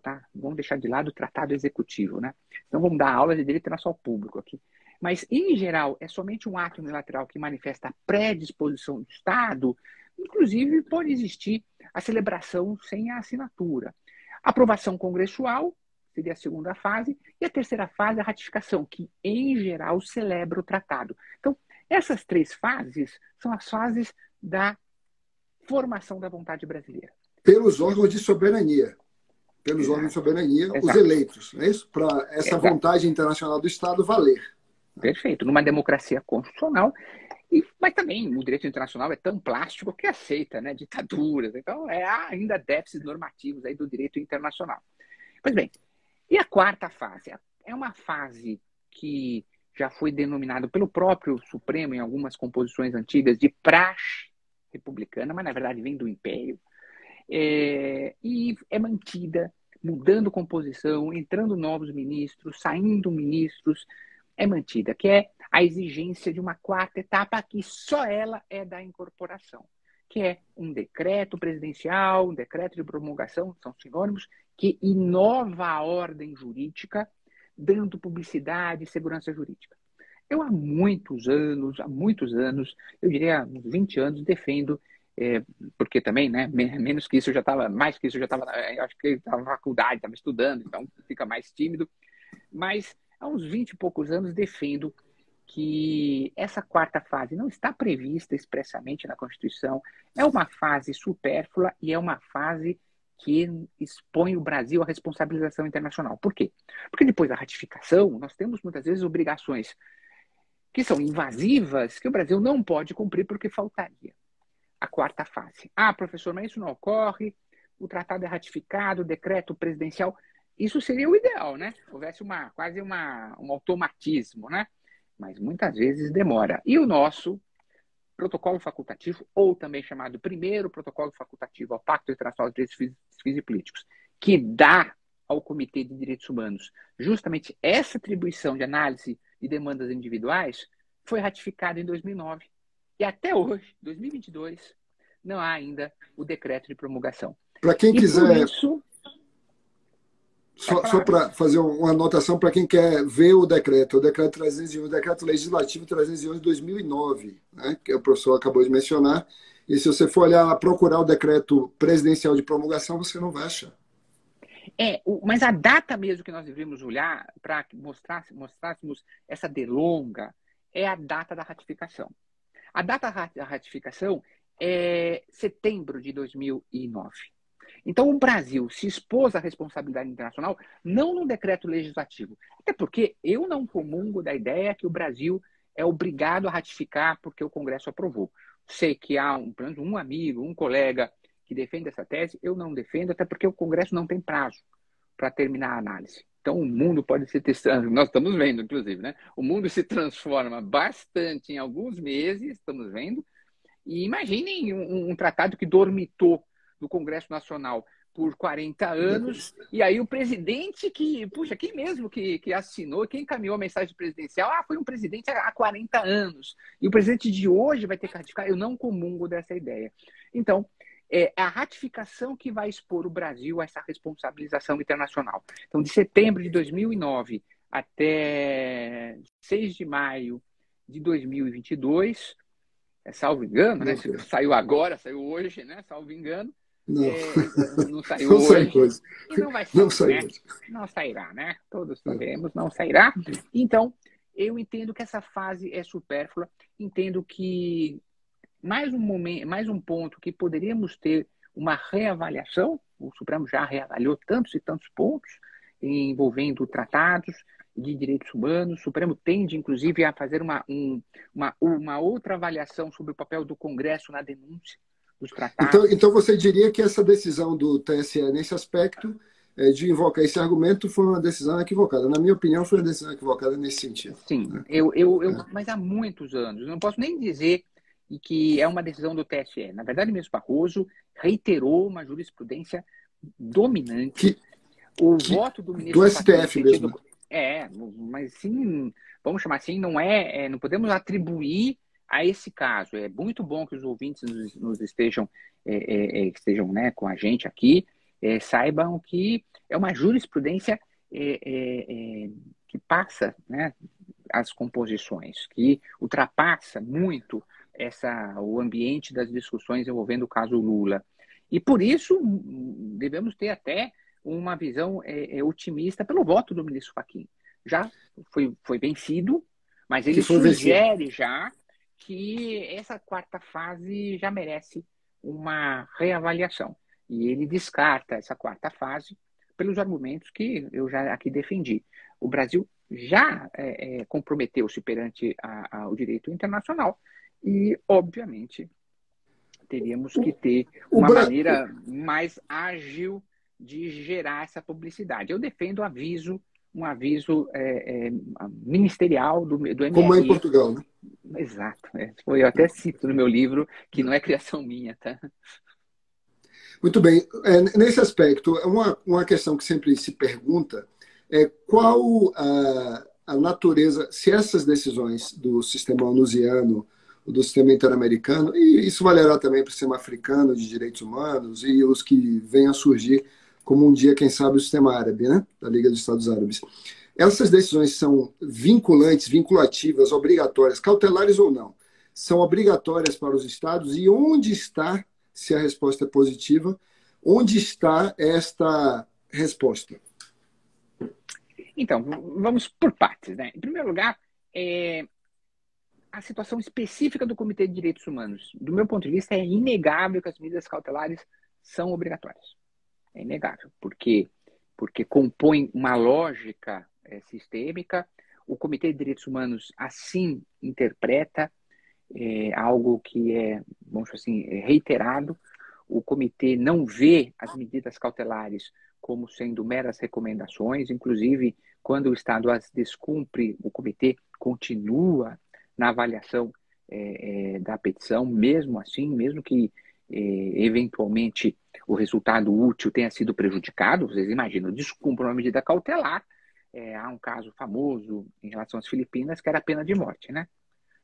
tá? Vamos deixar de lado o tratado executivo, né? Então vamos dar aula de direito internacional público aqui. Mas, em geral, é somente um ato unilateral que manifesta a predisposição do Estado, inclusive pode existir a celebração sem a assinatura. A aprovação congressual seria a segunda fase, e a terceira fase é a ratificação, que, em geral, celebra o tratado. Então, essas três fases são as fases da formação da vontade brasileira. Pelos órgãos de soberania. Pelos órgãos de soberania, Exato. Os eleitos, não é isso? Para essa Exato. vontade internacional do Estado valer. Perfeito. Numa democracia constitucional, mas também o direito internacional é tão plástico que aceita, né, ditaduras. Então, há ainda déficits normativos aí do direito internacional. Pois bem, e a quarta fase? É uma fase que já foi denominada pelo próprio Supremo em algumas composições antigas de praxe republicana, mas na verdade vem do Império, e é mantida, mudando composição, entrando novos ministros, saindo ministros, é mantida, que é a exigência de uma quarta etapa que só ela é da incorporação, que é um decreto presidencial, um decreto de promulgação, são sinônimos, que inova a ordem jurídica, dando publicidade e segurança jurídica. Eu há muitos anos, eu diria uns 20 anos, defendo, porque também, né, menos que isso eu já estava, mais que isso eu já estava, acho que estava na faculdade, estava estudando, então fica mais tímido, mas há uns 20 e poucos anos defendo que essa quarta fase não está prevista expressamente na Constituição, é uma fase supérflua e é uma fase que expõe o Brasil à responsabilização internacional. Por quê? Porque depois da ratificação, nós temos muitas vezes obrigações que são invasivas, que o Brasil não pode cumprir porque faltaria a quarta fase. Ah, professor, mas isso não ocorre, o tratado é ratificado, o decreto presidencial, isso seria o ideal, né? Houvesse quase um automatismo, né? Mas muitas vezes demora. E o nosso protocolo facultativo, ou também chamado primeiro protocolo facultativo ao Pacto Internacional de Direitos Civis e Políticos, que dá ao Comitê de Direitos Humanos justamente essa atribuição de análise de demandas individuais, foi ratificado em 2009. E até hoje, 2022, não há ainda o decreto de promulgação. Para quem quiser... Isso, só para fazer uma anotação para quem quer ver o decreto 311, o decreto legislativo 311 de 2009, né, que o professor acabou de mencionar, e se você for olhar, procurar o decreto presidencial de promulgação, você não vai achar. Mas a data mesmo que nós devemos olhar para mostrássemos essa delonga é a data da ratificação. A data da ratificação é setembro de 2009. Então, o Brasil se expôs à responsabilidade internacional não no decreto legislativo, até porque eu não comungo da ideia que o Brasil é obrigado a ratificar porque o Congresso aprovou. Sei que há um amigo, um colega que defende essa tese, eu não defendo, até porque o Congresso não tem prazo para terminar a análise. Então, o mundo pode se testando, nós estamos vendo, inclusive, né? O mundo se transforma bastante em alguns meses, estamos vendo, e imaginem um tratado que dormitou do Congresso Nacional por 40 anos, e aí o presidente quem mesmo que assinou, quem encaminhou a mensagem presidencial, foi um presidente há 40 anos, e o presidente de hoje vai ter que ratificar, eu não comungo dessa ideia. Então, é a ratificação que vai expor o Brasil a essa responsabilização internacional. Então, de setembro de 2009 até 6 de maio de 2022, salvo engano, né? Saiu agora, saiu hoje, né? Salvo engano. Não saiu hoje. E não vai sair, não saiu, né? Não sairá, né? Todos sabemos, não sairá. Então, eu entendo que essa fase é supérflua, entendo que mais um ponto que poderíamos ter uma reavaliação, o Supremo já reavaliou tantos e tantos pontos envolvendo tratados de direitos humanos, o Supremo tende, inclusive, a fazer uma outra avaliação sobre o papel do Congresso na denúncia dos tratados. Então você diria que essa decisão do TSE nesse aspecto de invocar esse argumento foi uma decisão equivocada. Na minha opinião, foi uma decisão equivocada nesse sentido. Sim, né? Mas há muitos anos, não posso nem dizer que é uma decisão do TSE. Na verdade, mesmo Barroso reiterou uma jurisprudência dominante. O voto do ministro do STF mesmo. Mas sim, vamos chamar assim, não podemos atribuir a esse caso. É muito bom que os ouvintes nos estejam, estejam, né, com a gente aqui, saibam que é uma jurisprudência que passa, né, as composições, que ultrapassa muito o ambiente das discussões envolvendo o caso Lula. E por isso devemos ter até uma visão otimista pelo voto do ministro Fachin. Já foi vencido, mas ele sugere já que essa quarta fase já merece uma reavaliação. E ele descarta essa quarta fase pelos argumentos que eu já aqui defendi. O Brasil já comprometeu-se perante ao direito internacional e, obviamente, teríamos que ter uma maneira mais ágil de gerar essa publicidade. Eu defendo um aviso ministerial do MRI. Como é em Portugal, né? Exato. Eu até cito no meu livro, que não é criação minha, tá? Muito bem. Nesse aspecto, uma questão que sempre se pergunta é qual a natureza, se essas decisões do sistema onusiano, do sistema interamericano, e isso valerá também para o sistema africano de direitos humanos e os que venham a surgir, como um dia, quem sabe, o sistema árabe, né? Da Liga dos Estados Árabes. Essas decisões são vinculantes, vinculativas, obrigatórias, cautelares ou não? São obrigatórias para os estados? E onde está, se a resposta é positiva, onde está esta resposta? Então, vamos por partes, né? Em primeiro lugar, a situação específica do Comitê de Direitos Humanos. Do meu ponto de vista, é inegável que as medidas cautelares são obrigatórias. É inegável, porque compõe uma lógica sistêmica. O Comitê de Direitos Humanos assim interpreta algo que vamos dizer assim, reiterado. O comitê não vê as medidas cautelares como sendo meras recomendações, inclusive quando o Estado as descumpre, o comitê continua na avaliação da petição, mesmo assim, mesmo que eventualmente o resultado útil tenha sido prejudicado. Vocês imaginam, descumpre uma medida cautelar. Há um caso famoso em relação às Filipinas, que era a pena de morte, né?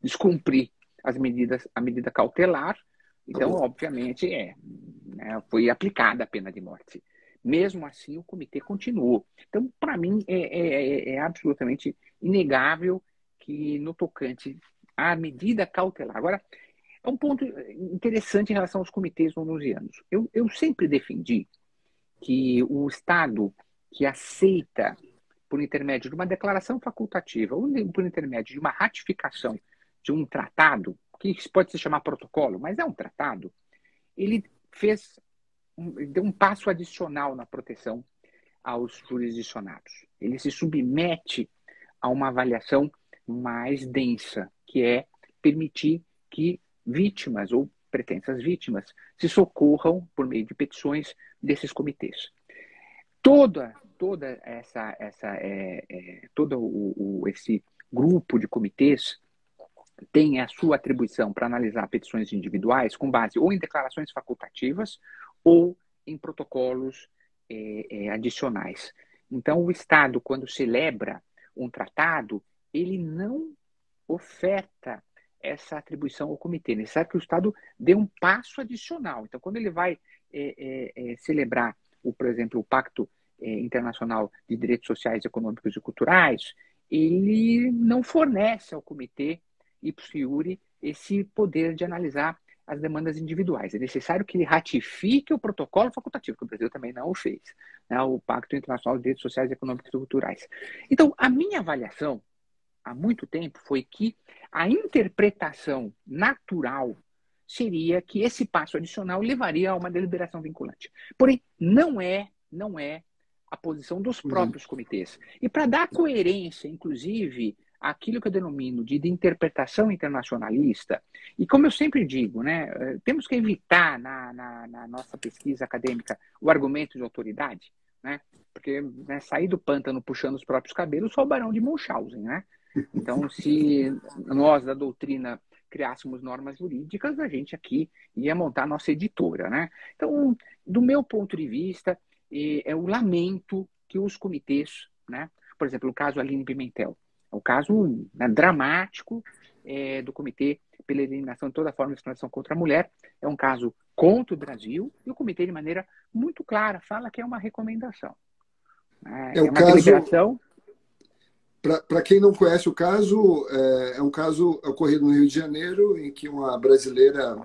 Descumprir a medida cautelar, então, obviamente, foi aplicada a pena de morte. Mesmo assim, o comitê continuou. Então, para mim, é absolutamente inegável que, no tocante à medida cautelar. Agora, é um ponto interessante em relação aos comitês onusianos. Eu sempre defendi que o Estado que aceita, por intermédio de uma declaração facultativa ou por intermédio de uma ratificação de um tratado, que pode se chamar protocolo, mas é um tratado, ele deu um passo adicional na proteção aos jurisdicionados. Ele se submete a uma avaliação mais densa, que é permitir que vítimas ou pretensas vítimas se socorram por meio de petições desses comitês. Todo esse grupo de comitês tem a sua atribuição para analisar petições individuais com base ou em declarações facultativas ou em protocolos adicionais. Então, o Estado, quando celebra um tratado, ele não oferta essa atribuição ao comitê. É necessário que o Estado dê um passo adicional. Então, quando ele vai celebrar, por exemplo, o Pacto Internacional de Direitos Sociais, Econômicos e Culturais, ele não fornece ao comitê ipso iure esse poder de analisar as demandas individuais. É necessário que ele ratifique o protocolo facultativo, que o Brasil também não o fez, né? O Pacto Internacional de Direitos Sociais, Econômicos e Culturais. Então, a minha avaliação, há muito tempo, foi que a interpretação natural seria que esse passo adicional levaria a uma deliberação vinculante. Porém, não é a posição dos próprios comitês. E para dar coerência, inclusive, àquilo que eu denomino de interpretação internacionalista, e como eu sempre digo, né, temos que evitar na nossa pesquisa acadêmica o argumento de autoridade, né, porque sair do pântano puxando os próprios cabelos só o Barão de Munchausen, né? Então, se nós da doutrina criássemos normas jurídicas, a gente aqui ia montar a nossa editora, né? Então, do meu ponto de vista, eu lamento que os comitês, né? Por exemplo, o caso Aline Pimentel, é um caso, né, dramático do comitê pela eliminação de toda forma de discriminação contra a mulher. É um caso contra o Brasil e o comitê, de maneira muito clara, fala que é uma recomendação. É uma deliberação. Para quem não conhece o caso, é um caso ocorrido no Rio de Janeiro, em que uma brasileira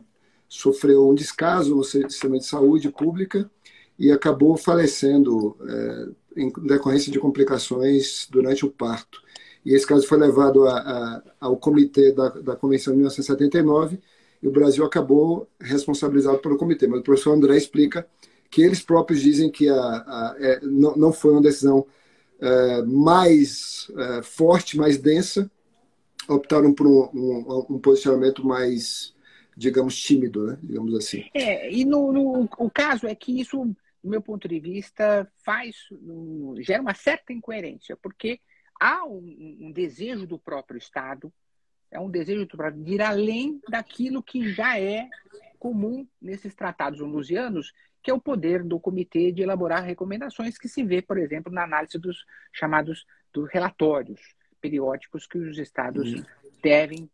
sofreu um descaso no sistema de saúde pública e acabou falecendo em decorrência de complicações durante o parto. E esse caso foi levado ao comitê da Convenção de 1979 e o Brasil acabou responsabilizado pelo comitê. Mas o professor André explica que eles próprios dizem que não foi uma decisão mais forte, mais densa, optaram por um posicionamento mais, digamos, tímido, né? Digamos assim. E o caso é que isso, do meu ponto de vista, gera uma certa incoerência, porque há um desejo do próprio Estado, de ir além daquilo que já é comum nesses tratados onusianos, que é o poder do comitê de elaborar recomendações que se vê, por exemplo, na análise dos chamados dos relatórios periódicos que os Estados devem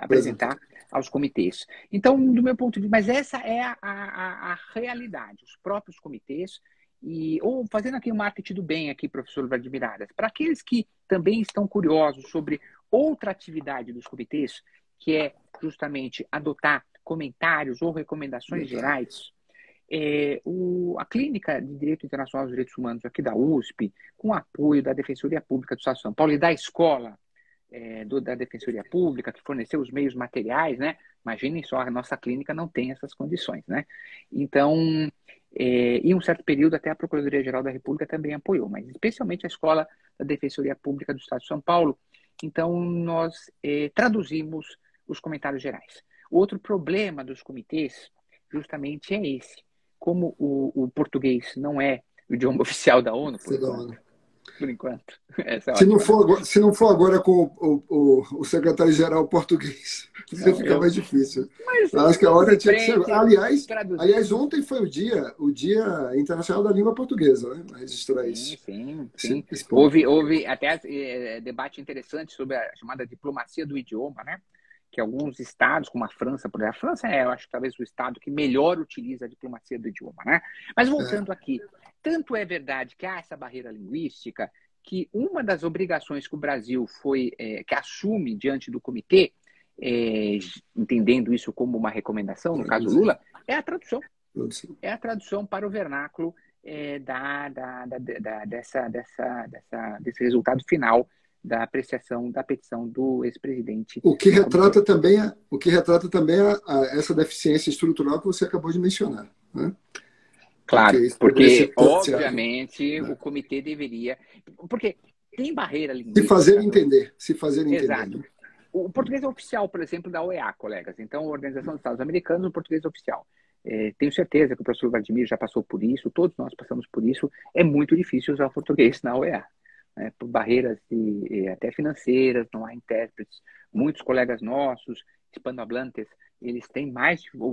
apresentar aos comitês. Então, do meu ponto de vista, mas essa é a realidade. Os próprios comitês, ou fazendo aqui um marketing do bem, aqui, professor Vladimir Aras, para aqueles que também estão curiosos sobre outra atividade dos comitês, que é justamente adotar comentários ou recomendações gerais, a Clínica de Direito Internacional dos Direitos Humanos aqui da USP, com apoio da Defensoria Pública do Estado de São Paulo e da escola da Defensoria Pública, que forneceu os meios materiais, né? Imaginem só, a nossa clínica não tem essas condições, né? Então, em um certo período, até a Procuradoria-Geral da República também apoiou, mas especialmente a escola da Defensoria Pública do Estado de São Paulo. Então, nós traduzimos os comentários gerais. Outro problema dos comitês, justamente, é esse. Como o português não é o idioma oficial da ONU, por enquanto. Se não for agora com o secretário-geral português, fica mais difícil. Mas acho que a hora tinha que ser. Aliás, ontem foi o Dia Internacional da Língua Portuguesa, né? Registrar isso. Sim. Houve até debate interessante sobre a chamada diplomacia do idioma, né? Que alguns estados, como a França, por exemplo, a França eu acho, talvez o estado que melhor utiliza a diplomacia do idioma, né? Mas voltando aqui, tanto é verdade que há essa barreira linguística que uma das obrigações que o Brasil que assume diante do comitê, entendendo isso como uma recomendação, no caso Lula, é a tradução. É a tradução para o vernáculo desse resultado final da apreciação da petição do ex-presidente. O que retrata também essa deficiência estrutural que você acabou de mencionar, né? Claro, porque obviamente o comitê deveria... Porque tem barreira linguística... Se fazer entender. Exato. O português é oficial, por exemplo, da OEA, colegas. Então, a Organização dos Estados Americanos, o português é oficial. Tenho certeza que o professor Vladimir já passou por isso, todos nós passamos por isso. É muito difícil usar o português na OEA. Por barreiras até financeiras, não há intérpretes. Muitos colegas nossos, hispanohablantes, eles têm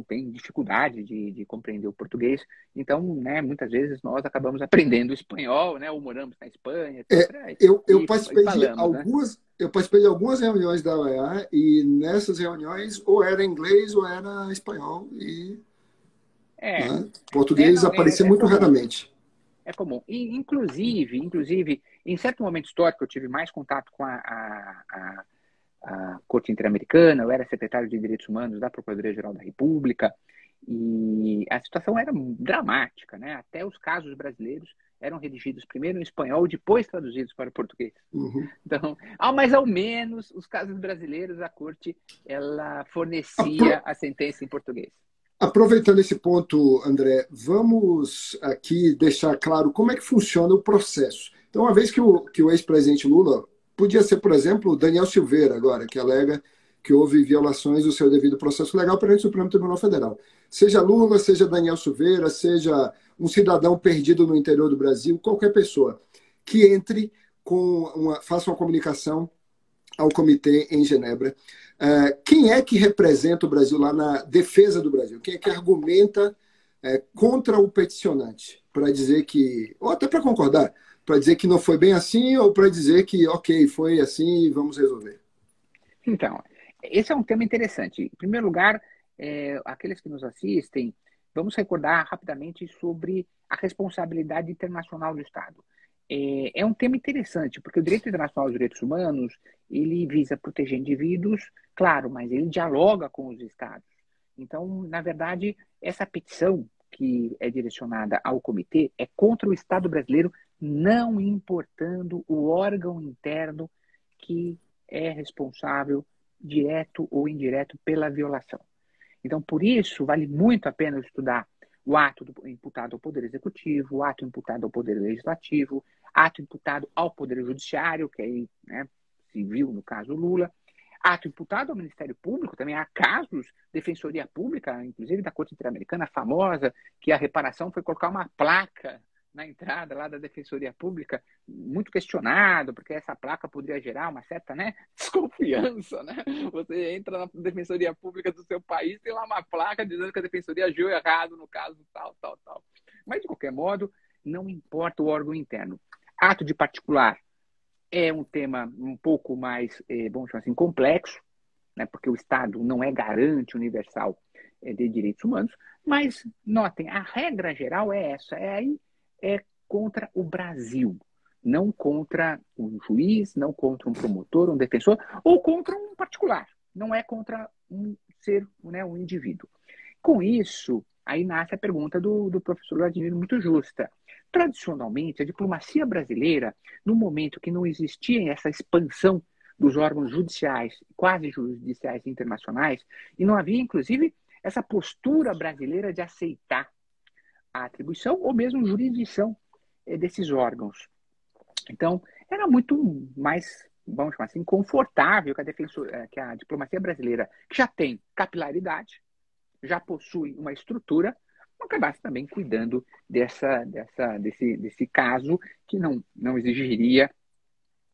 têm dificuldade de compreender o português. Então, né, muitas vezes nós acabamos aprendendo espanhol, né, ou moramos na Espanha, etc. Eu participei de algumas reuniões da OEA e nessas reuniões ou era inglês ou era espanhol e português aparecia muito raramente. É comum. E, inclusive, em certo momento histórico, eu tive mais contato com a Corte Interamericana, eu era secretário de Direitos Humanos da Procuradoria-Geral da República, e a situação era dramática, né? Até os casos brasileiros eram redigidos primeiro em espanhol e depois traduzidos para o português. Então, mas ao menos os casos brasileiros, a Corte ela fornecia a sentença em português. Aproveitando esse ponto, André, vamos aqui deixar claro como é que funciona o processo. Então, uma vez que o ex-presidente Lula, podia ser, por exemplo, o Daniel Silveira agora, que alega que houve violações do seu devido processo legal perante o Supremo Tribunal Federal. Seja Lula, seja Daniel Silveira, seja um cidadão perdido no interior do Brasil, qualquer pessoa que entre faça uma comunicação ao comitê em Genebra. Quem é que representa o Brasil lá na defesa do Brasil? Quem é que argumenta contra o peticionante? Para dizer que, ou até para concordar, para dizer que não foi bem assim ou para dizer que, ok, foi assim e vamos resolver? Então, esse é um tema interessante. Em primeiro lugar, aqueles que nos assistem, vamos recordar rapidamente sobre a responsabilidade internacional do Estado. É um tema interessante, porque o direito internacional dos direitos humanos, ele visa proteger indivíduos, claro, mas ele dialoga com os Estados. Então, na verdade, essa petição que é direcionada ao comitê é contra o Estado brasileiro, não importando o órgão interno que é responsável, direto ou indireto, pela violação. Então, por isso, vale muito a pena estudar o ato imputado ao Poder Executivo, o ato imputado ao Poder Legislativo, ato imputado ao Poder Judiciário, que aí, né, se viu no caso Lula, ato imputado ao Ministério Público, também há casos, Defensoria Pública, inclusive da Corte Interamericana famosa, que a reparação foi colocar uma placa na entrada lá da Defensoria Pública, muito questionado, porque essa placa poderia gerar uma certa, né, desconfiança, né? Você entra na Defensoria Pública do seu país, tem lá uma placa dizendo que a Defensoria agiu errado no caso tal, tal, tal. Mas, de qualquer modo, não importa o órgão interno. Ato de particular é um tema um pouco mais, vamos chamar assim, complexo, né, porque o Estado não é garante universal de direitos humanos, mas, notem, a regra geral é essa, é contra o Brasil, não contra um juiz, não contra um promotor, um defensor, ou contra um particular, não é contra um ser, né, um indivíduo. Com isso, aí nasce a pergunta do professor Vladimir, muito justa. Tradicionalmente, a diplomacia brasileira, no momento que não existia essa expansão dos órgãos judiciais, quase judiciais internacionais, e não havia, inclusive, essa postura brasileira de aceitar a atribuição ou mesmo jurisdição desses órgãos. Então, era muito mais, vamos chamar assim, confortável que a diplomacia brasileira, que já tem capilaridade, já possui uma estrutura, acabasse também cuidando desse caso que não exigiria,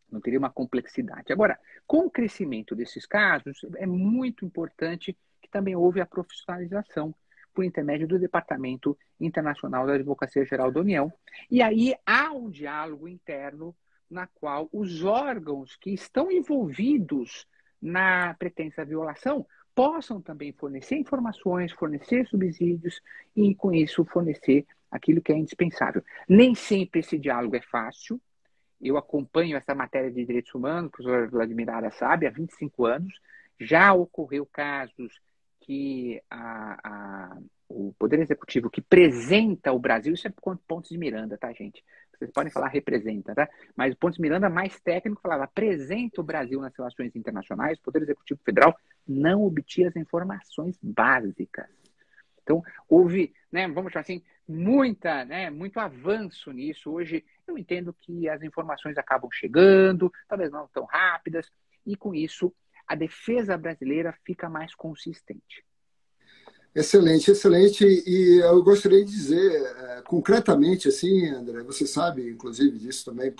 não teria uma complexidade. Agora, com o crescimento desses casos, é muito importante que também houve a profissionalização por intermédio do Departamento Internacional da Advocacia Geral da União. E aí há um diálogo interno na qual os órgãos que estão envolvidos na pretensa violação possam também fornecer informações, fornecer subsídios e, com isso, fornecer aquilo que é indispensável. Nem sempre esse diálogo é fácil. Eu acompanho essa matéria de direitos humanos, o professor Vladimir Ara sabe, há 25 anos. Já ocorreu casos que o Poder Executivo que representa o Brasil, isso é Pontes de Miranda, tá, gente? Vocês podem falar representa, tá? Mas o Pontes de Miranda, mais técnico, falava apresenta o Brasil nas relações internacionais, o Poder Executivo Federal não obtinha as informações básicas. Então, houve, né, vamos chamar assim, muito avanço nisso. Hoje, eu entendo que as informações acabam chegando, talvez não tão rápidas, e com isso, a defesa brasileira fica mais consistente. Excelente, excelente. E eu gostaria de dizer, concretamente, assim, André, você sabe, inclusive, disso também,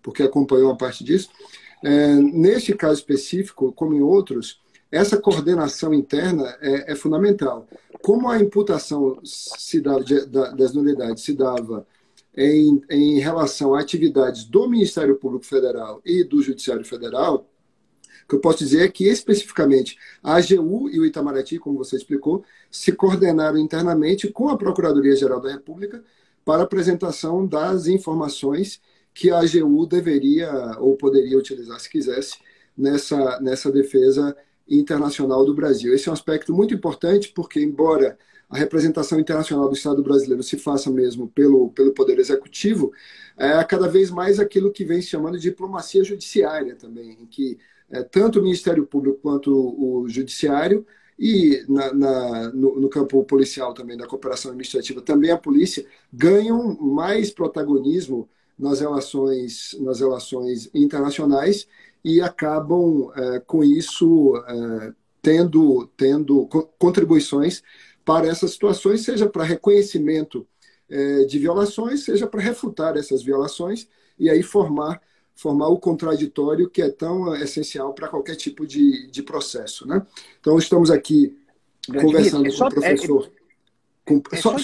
porque acompanhou uma parte disso. Neste caso específico, como em outros, essa coordenação interna é fundamental. Como a imputação das nulidades se dava em relação a atividades do Ministério Público Federal e do Judiciário Federal, o que eu posso dizer é que, especificamente, a AGU e o Itamaraty, como você explicou, se coordenaram internamente com a Procuradoria-Geral da República para a apresentação das informações que a AGU deveria ou poderia utilizar, se quisesse, nessa defesa internacional do Brasil. Esse é um aspecto muito importante, porque, embora a representação internacional do Estado brasileiro se faça mesmo pelo Poder Executivo, é cada vez mais aquilo que vem se chamando de diplomacia judiciária também, em que tanto o Ministério Público quanto o Judiciário e no campo policial também, da cooperação administrativa, também a polícia, ganham mais protagonismo nas relações internacionais e acabam, com isso, tendo contribuições para essas situações, seja para reconhecimento de violações, seja para refutar essas violações e aí formar o contraditório que é tão essencial para qualquer tipo de processo, né? Então, estamos aqui conversando com o professor.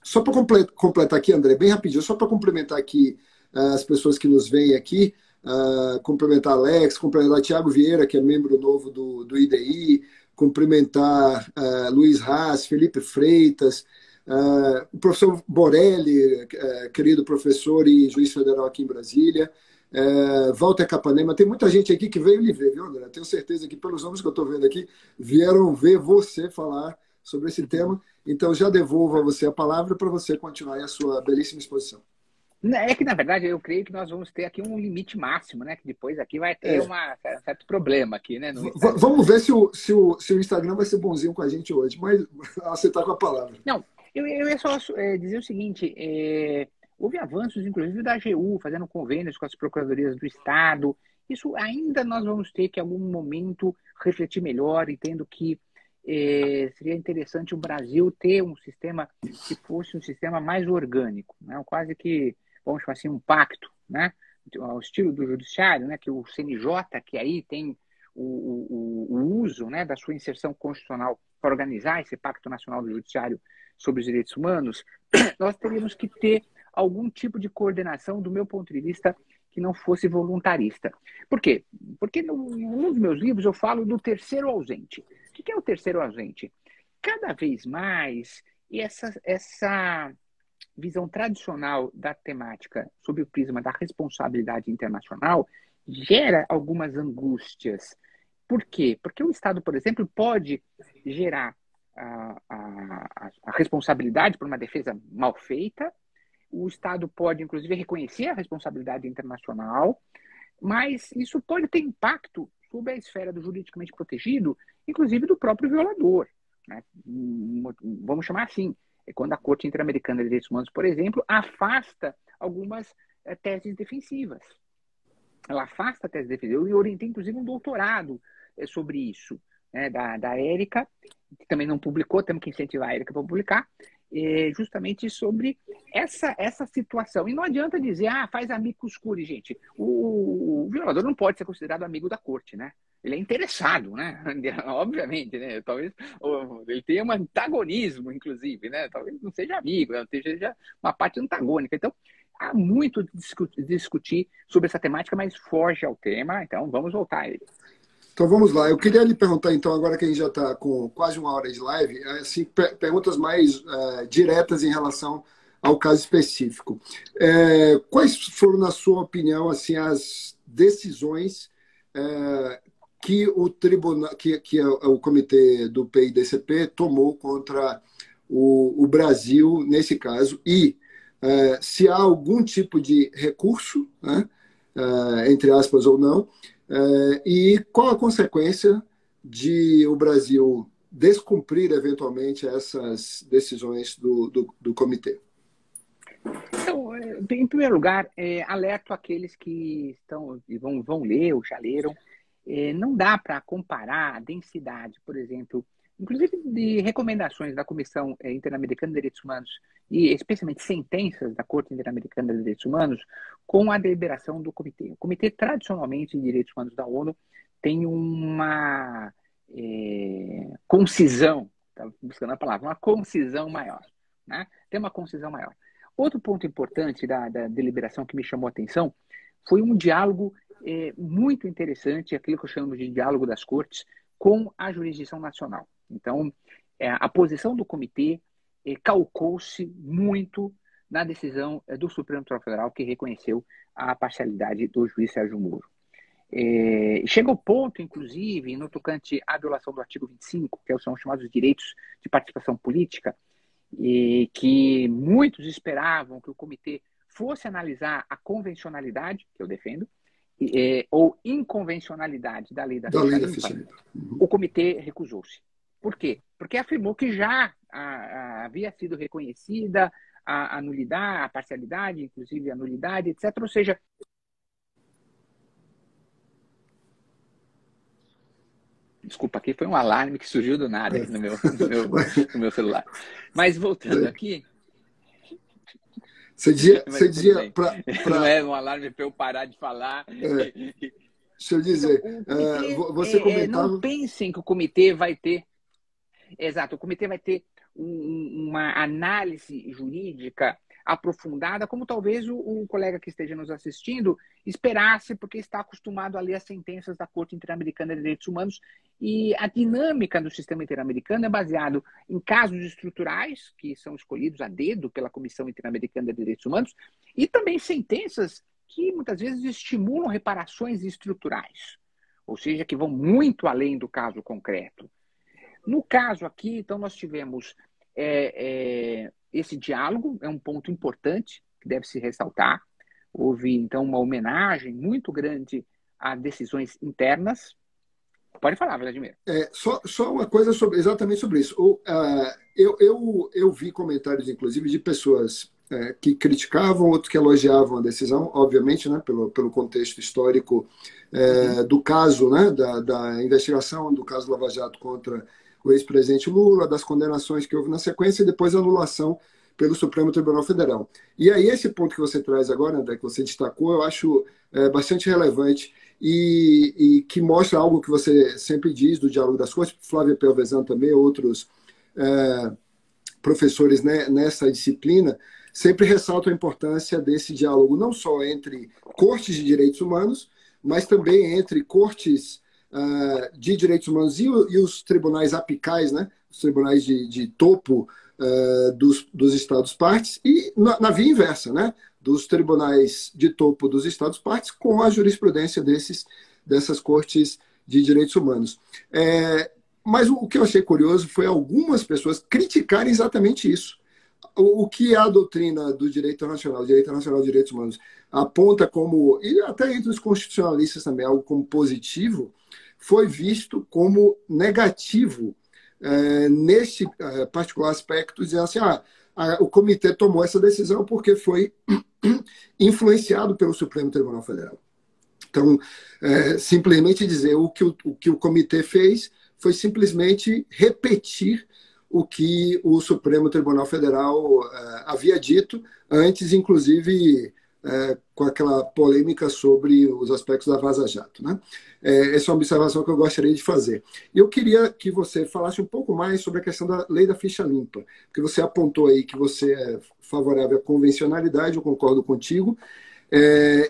Só para completar aqui, André, bem rapidinho, só para complementar aqui as pessoas que nos veem aqui, cumprimentar Alex, cumprimentar Tiago Vieira, que é membro novo do IDI, cumprimentar Luiz Haas, Felipe Freitas, o professor Borelli, querido professor e juiz federal aqui em Brasília, Walter Capanema. Tem muita gente aqui que veio lhe ver, viu, André? Tenho certeza que, pelos nomes que eu estou vendo aqui, vieram ver você falar sobre esse tema. Então, já devolvo a você a palavra para você continuar aí a sua belíssima exposição. É que, na verdade, eu creio que nós vamos ter aqui um limite máximo, né? Que depois aqui vai ter um certo problema aqui, né? Vamos ver se o Instagram vai ser bonzinho com a gente hoje, mas você está com a palavra. Não, eu ia só dizer o seguinte, houve avanços, inclusive, da AGU, fazendo convênios com as procuradorias do Estado. Isso ainda nós vamos ter que, em algum momento, refletir melhor, entendo que seria interessante o Brasil ter um sistema que fosse um sistema mais orgânico, né? Quase que, vamos chamar assim, um pacto, né? Ao estilo do judiciário, né? Que o CNJ, que aí tem o uso, né, da sua inserção constitucional para organizar esse Pacto Nacional do Judiciário sobre os Direitos Humanos, nós teríamos que ter algum tipo de coordenação, do meu ponto de vista, que não fosse voluntarista. Por quê? Porque num dos meus livros eu falo do terceiro ausente. O que é o terceiro ausente? Cada vez mais, essa visão tradicional da temática sob o prisma da responsabilidade internacional gera algumas angústias. Por quê? Porque o Estado, por exemplo, pode gerar a responsabilidade por uma defesa mal feita, o Estado pode, inclusive, reconhecer a responsabilidade internacional, mas isso pode ter impacto sobre a esfera do juridicamente protegido, inclusive do próprio violador, né? Vamos chamar assim, quando a Corte Interamericana de Direitos Humanos, por exemplo, afasta algumas teses defensivas. Ela afasta a tese defensiva. Eu orientei, inclusive, um doutorado sobre isso, né, da Érica, que também não publicou, temos que incentivar a Érica para publicar, justamente sobre essa situação. E não adianta dizer, faz amicus curiae, gente. O violador não pode ser considerado amigo da corte, né? Ele é interessado, né? Obviamente, né? Talvez ele tenha um antagonismo, inclusive, né? Talvez não seja amigo, né? Seja uma parte antagônica. Então, há muito discutir sobre essa temática, mas foge ao tema. Então, vamos voltar a ele. Então vamos lá. Eu queria lhe perguntar, então, agora que a gente já está com quase uma hora de live, assim, perguntas mais diretas em relação ao caso específico. Quais foram, na sua opinião, assim, as decisões que o tribunal, que o comitê do PIDCP tomou contra o Brasil nesse caso, e se há algum tipo de recurso, né, entre aspas ou não, e qual a consequência de o Brasil descumprir eventualmente essas decisões do comitê? Então, em primeiro lugar, alerto aqueles que estão e vão ler ou já leram. Não dá para comparar a densidade, por exemplo, inclusive de recomendações da Comissão Interamericana de Direitos Humanos e especialmente sentenças da Corte Interamericana de Direitos Humanos com a deliberação do comitê. O Comitê, tradicionalmente, de Direitos Humanos da ONU tem uma concisão, estava buscando a palavra, uma concisão maior, né? Tem uma concisão maior. Outro ponto importante da deliberação que me chamou a atenção foi um diálogo muito interessante, aquilo que eu chamo de diálogo das cortes, com a jurisdição nacional. Então, a posição do comitê calcou-se muito na decisão do Supremo Tribunal Federal, que reconheceu a parcialidade do juiz Sérgio Moro. Chega ao ponto, inclusive, no tocante à violação do artigo 25, que são os chamados direitos de participação política, e que muitos esperavam que o comitê fosse analisar a convencionalidade, que eu defendo, ou inconvencionalidade da lei da ficha limpa. O comitê recusou-se. Por quê? Porque afirmou que já havia sido reconhecida a nulidade, a parcialidade, inclusive a nulidade, etc. Ou seja, desculpa, aqui foi um alarme que surgiu do nada aqui no meu celular. Mas voltando aqui... Você dizia Não é um alarme para eu parar de falar. Deixa eu dizer, então, você comentava... Não pensem que o comitê vai ter... Exato, o comitê vai ter uma análise jurídica aprofundada, como talvez o colega que esteja nos assistindo esperasse, porque está acostumado a ler as sentenças da Corte Interamericana de Direitos Humanos, e a dinâmica do sistema interamericano é baseado em casos estruturais, que são escolhidos a dedo pela Comissão Interamericana de Direitos Humanos, e também sentenças que muitas vezes estimulam reparações estruturais, ou seja, que vão muito além do caso concreto. No caso aqui, então, nós tivemos esse diálogo, é um ponto importante que deve se ressaltar. Houve, então, uma homenagem muito grande a decisões internas. Pode falar, Vladimir. Só uma coisa exatamente sobre isso. Eu vi comentários, inclusive, de pessoas que criticavam, outros que elogiavam a decisão, obviamente, né, pelo contexto histórico do caso, né, da investigação do caso Lava Jato contra o ex-presidente Lula, das condenações que houve na sequência e depois a anulação pelo Supremo Tribunal Federal. E aí esse ponto que você traz agora, André, que você destacou, eu acho bastante relevante e que mostra algo que você sempre diz do diálogo das cortes, Flávia Pelvezan também, outros professores, né, nessa disciplina, sempre ressaltam a importância desse diálogo, não só entre cortes de direitos humanos, mas também entre cortes de direitos humanos e os tribunais apicais, né, os tribunais de topo dos Estados-partes, e na via inversa, né, dos tribunais de topo dos Estados-partes com a jurisprudência dessas cortes de direitos humanos. Mas o que eu achei curioso foi algumas pessoas criticarem exatamente isso. O que a doutrina do direito internacional de direitos humanos, aponta como, e até entre os constitucionalistas também, algo como positivo, foi visto como negativo nesse particular aspecto, dizendo assim, o comitê tomou essa decisão porque foi influenciado pelo Supremo Tribunal Federal. Então, simplesmente dizer o que o comitê fez foi simplesmente repetir o que o Supremo Tribunal Federal havia dito antes, inclusive com aquela polêmica sobre os aspectos da Vaza Jato, né? Essa é uma observação que eu gostaria de fazer. Eu queria que você falasse um pouco mais sobre a questão da lei da ficha limpa, porque você apontou aí que você é favorável à convencionalidade, eu concordo contigo,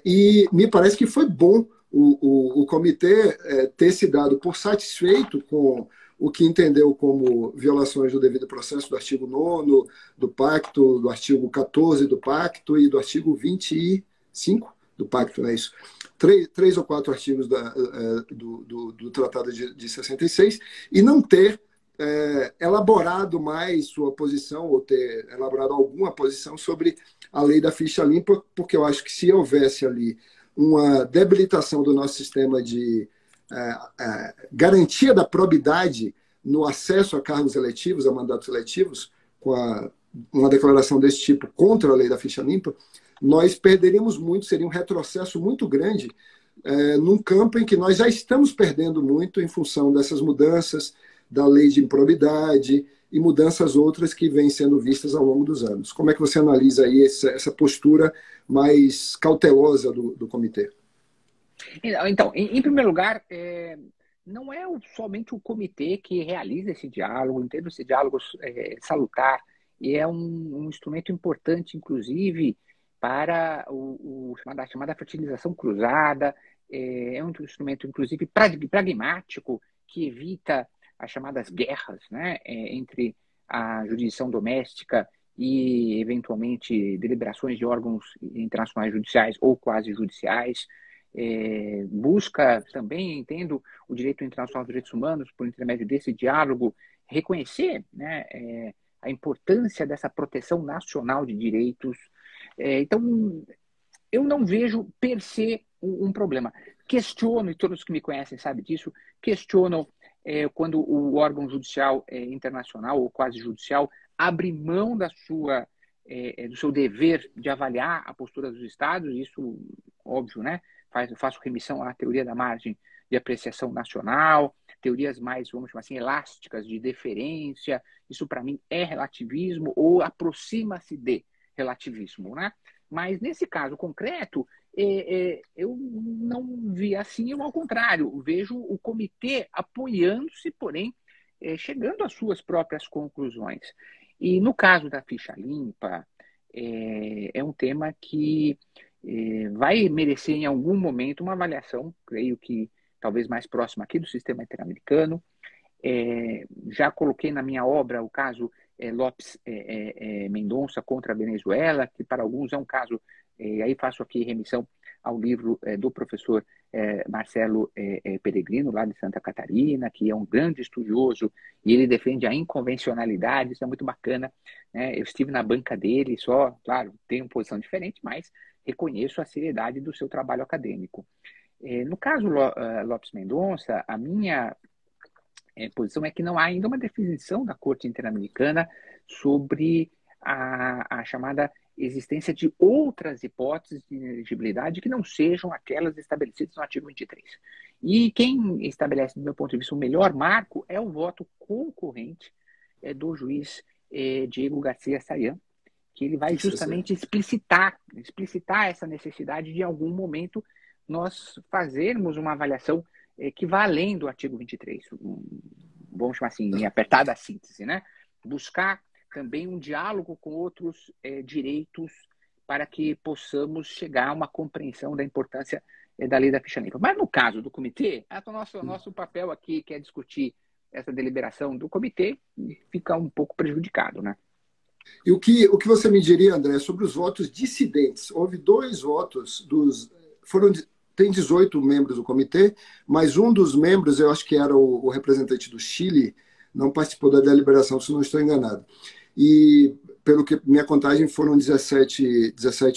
e me parece que foi bom o comitê ter se dado por satisfeito com o que entendeu como violações do devido processo do artigo 9º do pacto, do artigo 14 do pacto e do artigo 25 do pacto, não é isso? Três ou quatro artigos do Tratado de 66, e não ter elaborado mais sua posição, ou ter elaborado alguma posição sobre a lei da ficha limpa, porque eu acho que se houvesse ali uma debilitação do nosso sistema de garantia da probidade no acesso a cargos eletivos, a mandatos eletivos, com uma declaração desse tipo contra a lei da ficha limpa, nós perderíamos muito, seria um retrocesso muito grande num campo em que nós já estamos perdendo muito em função dessas mudanças da lei de improbidade e mudanças outras que vêm sendo vistas ao longo dos anos. Como é que você analisa aí essa postura mais cautelosa do comitê? Então, em primeiro lugar, não é somente o comitê que realiza esse diálogo, entendo esse diálogo salutar, e é um instrumento importante, inclusive, para a chamada fertilização cruzada, é um instrumento, inclusive, pragmático, que evita as chamadas guerras, né, entre a jurisdição doméstica e, eventualmente, deliberações de órgãos internacionais judiciais ou quase judiciais. Busca também, entendo, o direito internacional dos direitos humanos, por intermédio desse diálogo, reconhecer, né, a importância dessa proteção nacional de direitos. Então, eu não vejo per se um problema. Questiono, e todos que me conhecem sabem disso, questionam quando o órgão judicial internacional ou quase judicial abre mão do seu dever de avaliar a postura dos Estados, isso, óbvio, né? Faço remissão à teoria da margem de apreciação nacional, teorias mais, vamos chamar assim, elásticas de deferência, isso para mim é relativismo ou aproxima-se de relativismo, né? Mas nesse caso concreto, eu não vi assim, ou ao contrário, vejo o comitê apoiando-se, porém, chegando às suas próprias conclusões. E no caso da ficha limpa, é um tema que vai merecer em algum momento uma avaliação, creio que talvez mais próxima aqui do sistema interamericano. Já coloquei na minha obra o caso Lopes Mendonça contra a Venezuela, que para alguns é um caso, aí faço aqui remissão ao livro do professor Marcelo Peregrino, lá de Santa Catarina, que é um grande estudioso, e ele defende a inconvencionalidade, isso é muito bacana, né? Eu estive na banca dele, só, claro, tenho uma posição diferente, mas reconheço a seriedade do seu trabalho acadêmico. No caso Lopes Mendonça, a minha posição é que não há ainda uma definição da Corte Interamericana sobre a chamada existência de outras hipóteses de inelegibilidade que não sejam aquelas estabelecidas no artigo 23. E quem estabelece, do meu ponto de vista, o melhor marco é o voto concorrente do juiz Diego Garcia Sayán, que ele vai justamente explicitar essa necessidade de, em algum momento, nós fazermos uma avaliação que vá além do artigo 23, vamos chamar assim, em apertada síntese, né? Buscar também um diálogo com outros direitos para que possamos chegar a uma compreensão da importância da lei da ficha limpa. Mas no caso do comitê, o nosso papel aqui, que é discutir essa deliberação do comitê, fica um pouco prejudicado, né? E o que você me diria, André, sobre os votos dissidentes? Houve 2 votos tem 18 membros do comitê, mas um dos membros, eu acho que era o representante do Chile, não participou da deliberação, se não estou enganado. E, pelo que minha contagem, foram 17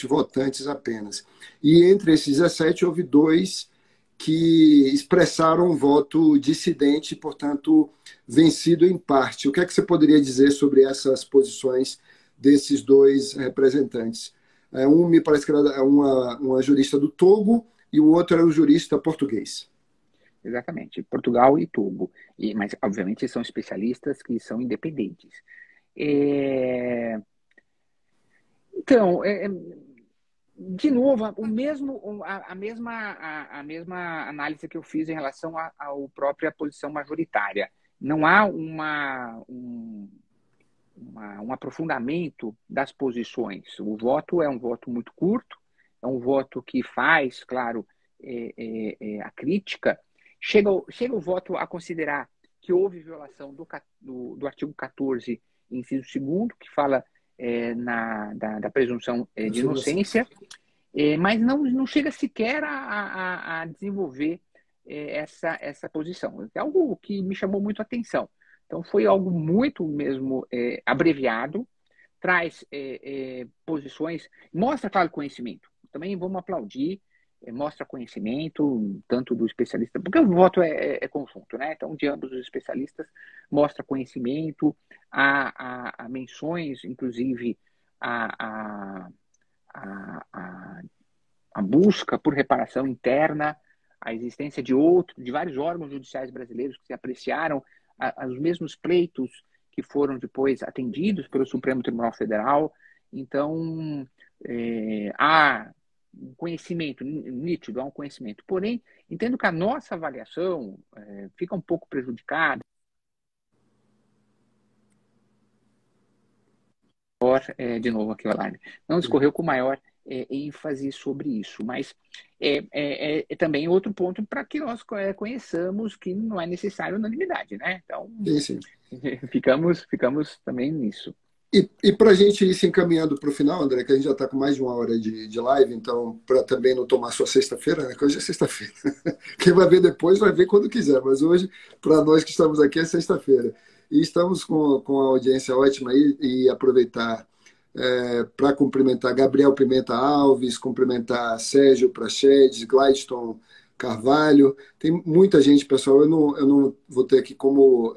votantes apenas. E entre esses 17, houve 2 que expressaram um voto dissidente, portanto, vencido em parte. O que é que você poderia dizer sobre essas posições desses 2 representantes? Um me parece que era uma jurista do Togo e o outro era um jurista português. Exatamente, Portugal e Togo. Mas, obviamente, são especialistas que são independentes. Então, de novo, a mesma análise que eu fiz em relação à própria posição majoritária. Não há um aprofundamento das posições. O voto é um voto muito curto, é um voto que faz, claro, a crítica. Chega o voto a considerar que houve violação do artigo 14, inciso 2º, que fala da presunção de inocência, mas não chega sequer a desenvolver essa posição. É algo que me chamou muito a atenção. Então, foi algo muito mesmo abreviado, traz posições, mostra, claro, conhecimento. Também vamos aplaudir, mostra conhecimento, tanto do especialista, porque o voto é conjunto, né? Então, de ambos os especialistas, mostra conhecimento, há menções, inclusive, a busca por reparação interna, a existência de vários órgãos judiciais brasileiros que se apreciaram os mesmos pleitos que foram depois atendidos pelo Supremo Tribunal Federal. Então, há um conhecimento nítido, há um conhecimento. Porém, entendo que a nossa avaliação fica um pouco prejudicada. De novo aqui, Olaine, não discorreu com maior ênfase sobre isso, mas é também outro ponto para que nós conheçamos que não é necessário unanimidade, né? Então, sim. ficamos também nisso. E para a gente ir se encaminhando para o final, André, que a gente já está com mais de 1 hora de live, então, para também não tomar sua sexta-feira, né? Que hoje é sexta-feira. Quem vai ver depois vai ver quando quiser, mas hoje, para nós que estamos aqui, é sexta-feira. E estamos com a audiência ótima aí, e aproveitar para cumprimentar Gabriel Pimenta Alves, cumprimentar Sérgio Prachedes, Gladstone Carvalho. Tem muita gente, pessoal. Eu não vou ter aqui como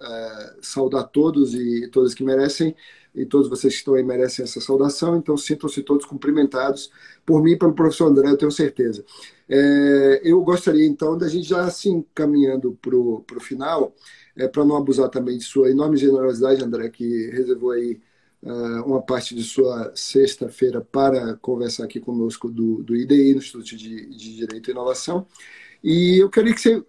saudar todos e todas que merecem, e todos vocês que estão aí merecem essa saudação, então sintam-se todos cumprimentados por mim e pelo professor André, eu tenho certeza. Eu gostaria, então, da gente já se encaminhando para o final, para não abusar também de sua enorme generosidade, André, que reservou aí uma parte de sua sexta-feira para conversar aqui conosco do IDI, no Instituto de Direito e Inovação. E eu queria que você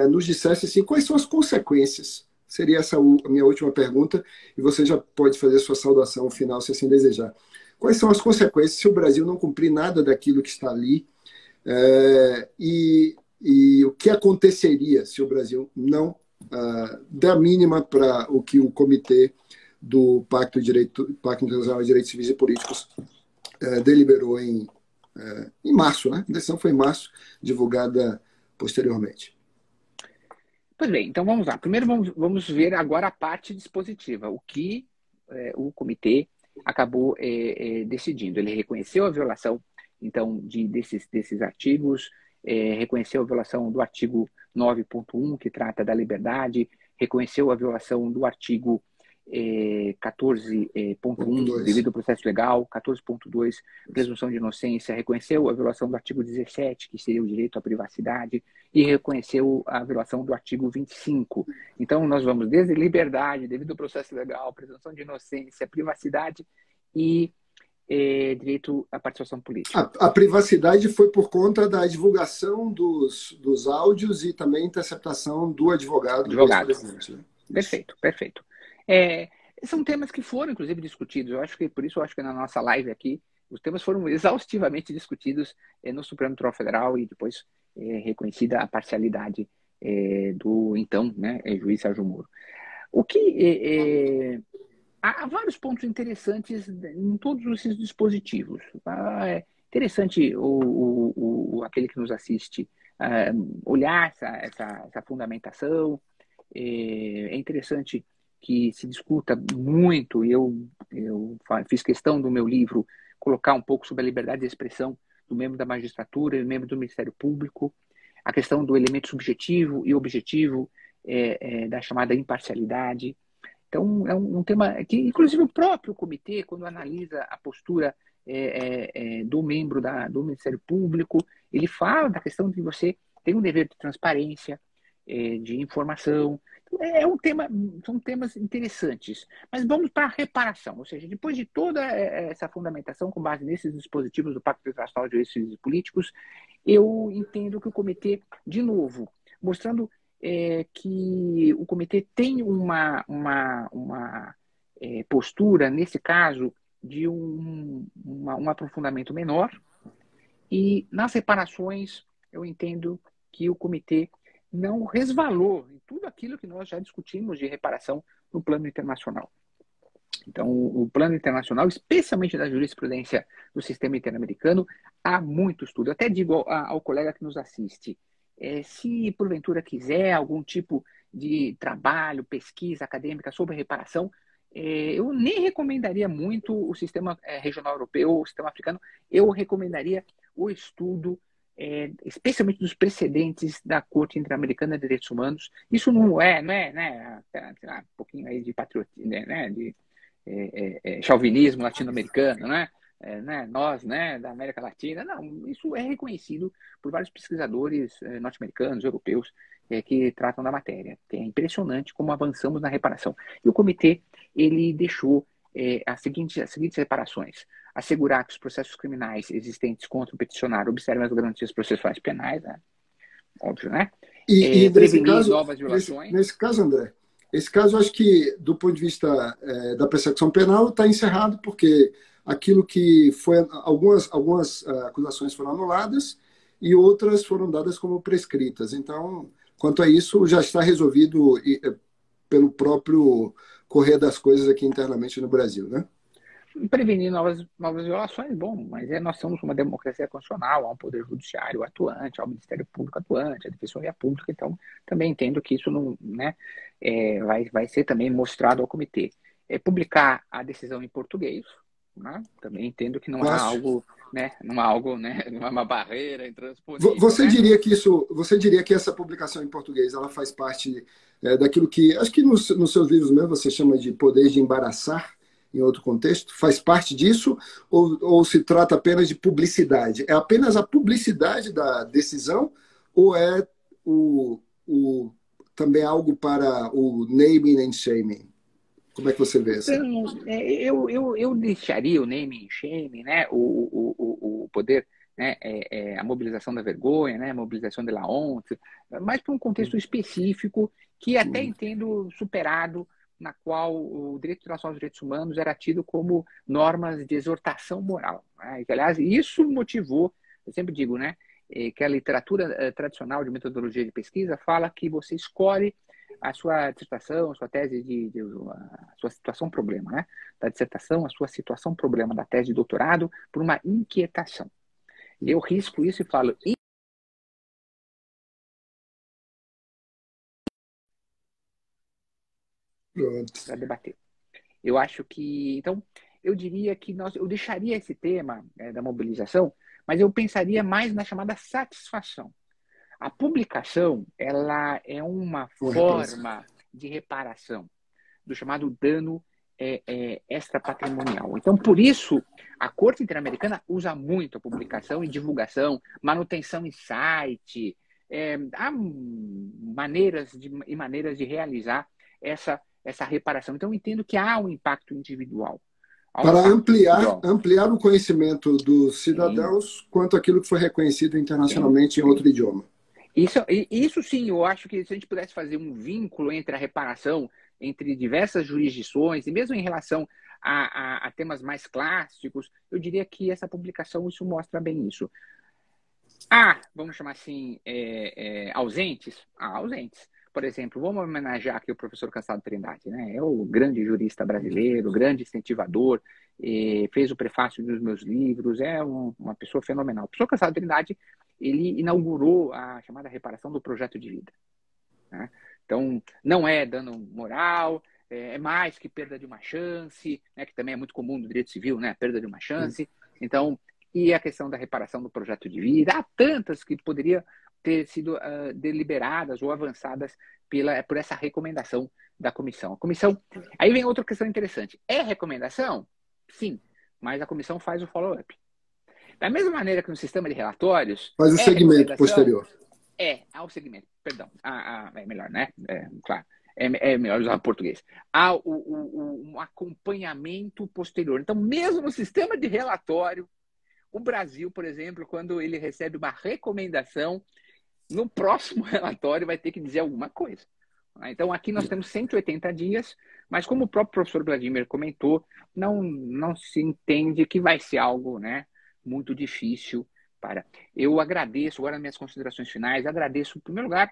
nos dissesse assim, quais são as consequências. Seria essa a minha última pergunta, e você já pode fazer sua saudação final, se assim desejar. quais são as consequências se o Brasil não cumprir nada daquilo que está ali, e o que aconteceria se o Brasil não der a mínima para o que o Comitê do Pacto Internacional de Direitos Civis e Políticos deliberou em março, né? A decisão foi em março, divulgada posteriormente. Pois bem, então vamos lá. Primeiro vamos ver agora a parte dispositiva, o que o comitê acabou decidindo. Ele reconheceu a violação, então, desses artigos, reconheceu a violação do artigo 9.1, que trata da liberdade, reconheceu a violação do artigo 14.1, devido ao processo legal, 14.2, presunção de inocência, reconheceu a violação do artigo 17, que seria o direito à privacidade, e reconheceu a violação do artigo 25. Então, nós vamos desde liberdade, devido ao processo legal, presunção de inocência, privacidade e direito à participação política. A privacidade foi por conta da divulgação dos áudios e também interceptação do advogado. Do ex-presidente, né? Perfeito, perfeito. São temas que foram, inclusive, discutidos. Por isso eu acho que na nossa live aqui, os temas foram exaustivamente discutidos no Supremo Tribunal Federal e depois reconhecida a parcialidade do então, né, juiz Sérgio Moro. Há vários pontos interessantes em todos esses dispositivos. É interessante aquele que nos assiste olhar essa fundamentação. É interessante que se discuta muito, e eu fiz questão do meu livro colocar um pouco sobre a liberdade de expressão do membro da magistratura e do membro do Ministério Público, a questão do elemento subjetivo e objetivo da chamada imparcialidade. Então, é um tema que, inclusive, o próprio comitê, quando analisa a postura do membro do Ministério Público, ele fala da questão de você ter um dever de transparência, de informação. São temas interessantes. Mas vamos para a reparação, ou seja, depois de toda essa fundamentação com base nesses dispositivos do Pacto Internacional de Direitos Civis e Políticos, eu entendo que o comitê, de novo, mostrando que o comitê tem uma postura, nesse caso, de um aprofundamento menor, e nas reparações eu entendo que o comitê não resvalou em tudo aquilo que nós já discutimos de reparação no plano internacional. Então, o plano internacional, especialmente da jurisprudência do sistema interamericano, há muito estudo. Eu até digo ao colega que nos assiste, se porventura quiser algum tipo de trabalho, pesquisa acadêmica sobre reparação, eu nem recomendaria muito o sistema regional europeu ou o sistema africano, eu recomendaria o estudo especialmente dos precedentes da Corte Interamericana de Direitos Humanos. Isso não é né, um pouquinho aí de patriotismo, né, de chauvinismo latino-americano, né? Nós, né, da América Latina, não, isso é reconhecido por vários pesquisadores norte-americanos, europeus, que tratam da matéria. É impressionante como avançamos na reparação. E o comitê, ele deixou as seguintes reparações: assegurar que os processos criminais existentes contra o peticionário observem as garantias processuais penais, né? Óbvio, né? E prevenir novas violações. Nesse caso, André, esse caso, eu acho que, do ponto de vista da persecução penal, está encerrado, porque aquilo que foi. Algumas acusações foram anuladas e outras foram dadas como prescritas. Então, quanto a isso, já está resolvido pelo próprio correr das coisas aqui internamente no Brasil, né? Prevenir novas violações, bom, mas nós somos uma democracia constitucional, há um poder judiciário atuante, há um Ministério Público atuante, a Defensoria Pública, então também entendo que isso não, né, vai ser também mostrado ao comitê. Publicar a decisão em português, né? Também entendo que não há algo, né, não é uma barreira intransponível. Você diria que essa publicação em português, ela faz parte daquilo que, acho que nos seus livros mesmo você chama de poder de embaraçar, em outro contexto, faz parte disso, ou se trata apenas de publicidade? É apenas a publicidade da decisão, ou é também algo para o naming and shaming? Como é que você vê isso? Eu deixaria o naming and shaming, né, o poder, né, a mobilização da vergonha, né, a mobilização de la honte, mas para um contexto específico que até entendo superado na qual o direito internacional dos direitos humanos era tido como normas de exortação moral, né? E, aliás, isso motivou, eu sempre digo, né, que a literatura tradicional de metodologia de pesquisa fala que você escolhe a sua dissertação, a sua tese a sua situação problema, né, da dissertação, a sua situação problema da tese de doutorado por uma inquietação. Eu risco isso e falo para debater. Eu acho que, então, eu diria que eu deixaria esse tema da mobilização, mas eu pensaria mais na chamada satisfação. A publicação, ela é uma forma de reparação do chamado dano extrapatrimonial. Então, por isso, a Corte Interamericana usa muito a publicação e divulgação, manutenção em site. Há maneiras de realizar essa reparação. Então, eu entendo que há um impacto individual. Para ampliar o conhecimento dos cidadãos quanto àquilo que foi reconhecido internacionalmente em outro idioma. Isso sim, eu acho que se a gente pudesse fazer um vínculo entre a reparação, entre diversas jurisdições, e mesmo em relação a temas mais clássicos, eu diria que essa publicação, isso mostra bem isso. Vamos chamar assim, ausentes? Ausentes. Por exemplo, vamos homenagear aqui o professor Cansado Trindade, né? É o grande jurista brasileiro, grande incentivador, fez o prefácio dos meus livros, é uma pessoa fenomenal. O professor Cansado Trindade, ele inaugurou a chamada reparação do projeto de vida, né? Então, não é dano moral, é mais que perda de uma chance, né? Que também é muito comum no direito civil, né? Perda de uma chance. Então, e a questão da reparação do projeto de vida, há tantas que poderiam ter sido deliberadas ou avançadas por essa recomendação da comissão. A comissão. Aí vem outra questão interessante. É recomendação? Sim, mas a comissão faz o follow-up. Da mesma maneira que no sistema de relatórios. Faz o segmento posterior. Há o segmento, perdão. É melhor, né? Claro. É melhor usar português. Há um acompanhamento posterior. Então, mesmo no sistema de relatório, o Brasil, por exemplo, quando ele recebe uma recomendação, no próximo relatório vai ter que dizer alguma coisa. Então, aqui nós temos 180 dias, mas como o próprio professor Vladimir comentou, não se entende que vai ser algo, né, muito difícil para... Eu agradeço, agora nas minhas considerações finais, agradeço, em primeiro lugar,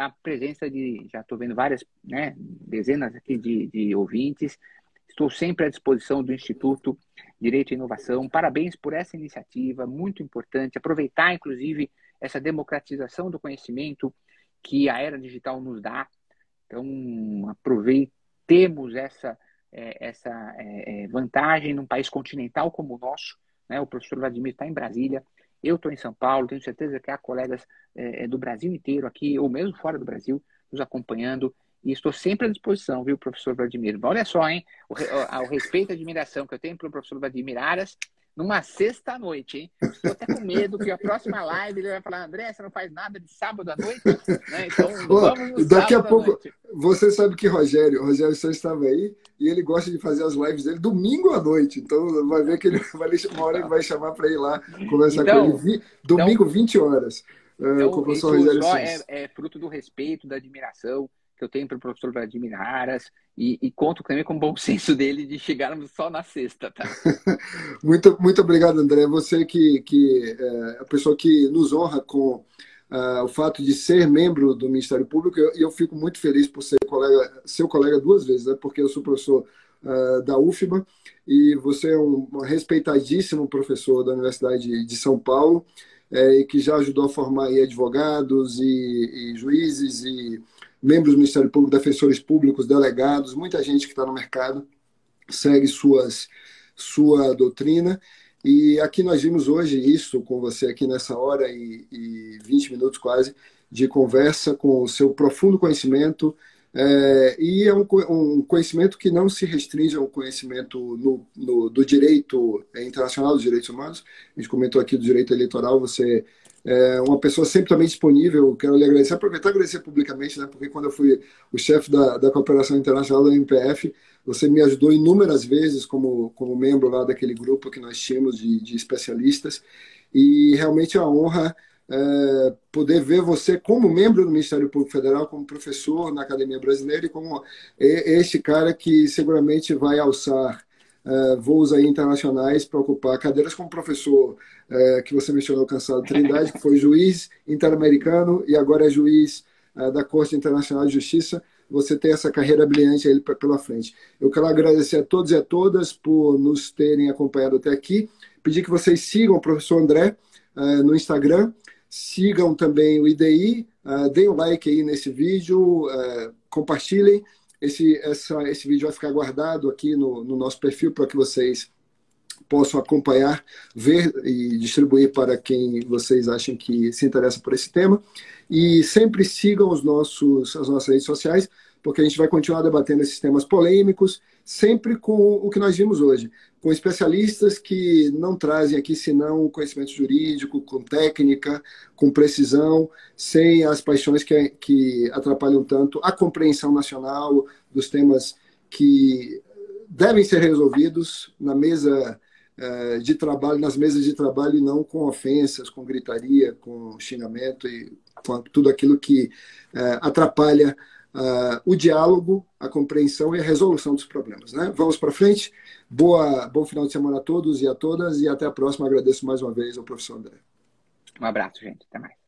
a presença já estou vendo várias, né, dezenas aqui de ouvintes. Estou sempre à disposição do Instituto Direito e Inovação. Parabéns por essa iniciativa, muito importante. Aproveitar, inclusive, essa democratização do conhecimento que a era digital nos dá. Então, aproveitemos essa vantagem num país continental como o nosso, né? O professor Vladimir está em Brasília, eu estou em São Paulo, tenho certeza que há colegas do Brasil inteiro aqui, ou mesmo fora do Brasil, nos acompanhando. E estou sempre à disposição, viu, professor Vladimir? Olha só, hein? O respeito e a admiração que eu tenho pelo professor Vladimir Aras numa sexta-noite, hein? Estou até com medo que a próxima live ele vai falar: André, você não faz nada de sábado à noite? Né? Então, vamos no daqui a sábado pouco, à noite. Você sabe que Rogério só estava aí e ele gosta de fazer as lives dele domingo à noite. Então, vai ver que uma hora ele vai chamar para ir lá conversar com ele. Domingo, 20 horas. Com o professor Rogério só é fruto do respeito, da admiração que eu tenho para o professor Vladimir Aras e conto também com o bom senso dele de chegarmos só na sexta, tá? Muito obrigado, André. Você que é a pessoa que nos honra com o fato de ser membro do Ministério Público, e eu fico muito feliz por ser seu colega duas vezes, né? Porque eu sou professor da UFBA e você é um respeitadíssimo professor da Universidade de São Paulo, e que já ajudou a formar aí advogados e juízes e membros do Ministério Público, defensores públicos, delegados, muita gente que está no mercado segue sua doutrina. E aqui nós vimos hoje isso com você aqui nessa hora e 20 minutos quase de conversa com o seu profundo conhecimento, e é um conhecimento que não se restringe ao conhecimento do direito internacional, dos direitos humanos. A gente comentou aqui do direito eleitoral, você é uma pessoa sempre também disponível. Quero lhe agradecer, aproveitar e agradecer publicamente, né, porque quando eu fui o chefe da cooperação internacional da MPF, você me ajudou inúmeras vezes como membro lá daquele grupo que nós tínhamos de especialistas, e realmente é uma honra poder ver você como membro do Ministério Público Federal, como professor na Academia Brasileira e como este cara que seguramente vai alçar voos aí internacionais para ocupar cadeiras como professor que você mencionou, Cansado Trindade, que foi juiz interamericano e agora é juiz da Corte Internacional de Justiça. Você tem essa carreira brilhante aí pela frente. Eu quero agradecer a todos e a todas por nos terem acompanhado até aqui. Pedir que vocês sigam o professor André no Instagram, sigam também o IDI, deem um like aí nesse vídeo, compartilhem. Esse vídeo vai ficar guardado aqui no nosso perfil para que vocês possam acompanhar, ver e distribuir para quem vocês acham que se interessa por esse tema. E sempre sigam as nossas redes sociais, porque a gente vai continuar debatendo esses temas polêmicos, sempre com o que nós vimos hoje, com especialistas que não trazem aqui senão conhecimento jurídico, com técnica, com precisão, sem as paixões que atrapalham tanto a compreensão nacional dos temas que devem ser resolvidos na mesa de trabalho, nas mesas de trabalho, e não com ofensas, com gritaria, com xingamento e com tudo aquilo que atrapalha o diálogo, a compreensão e a resolução dos problemas, né? Vamos para frente. Bom final de semana a todos e a todas, e até a próxima. Agradeço mais uma vez ao professor André. Um abraço, gente. Até mais.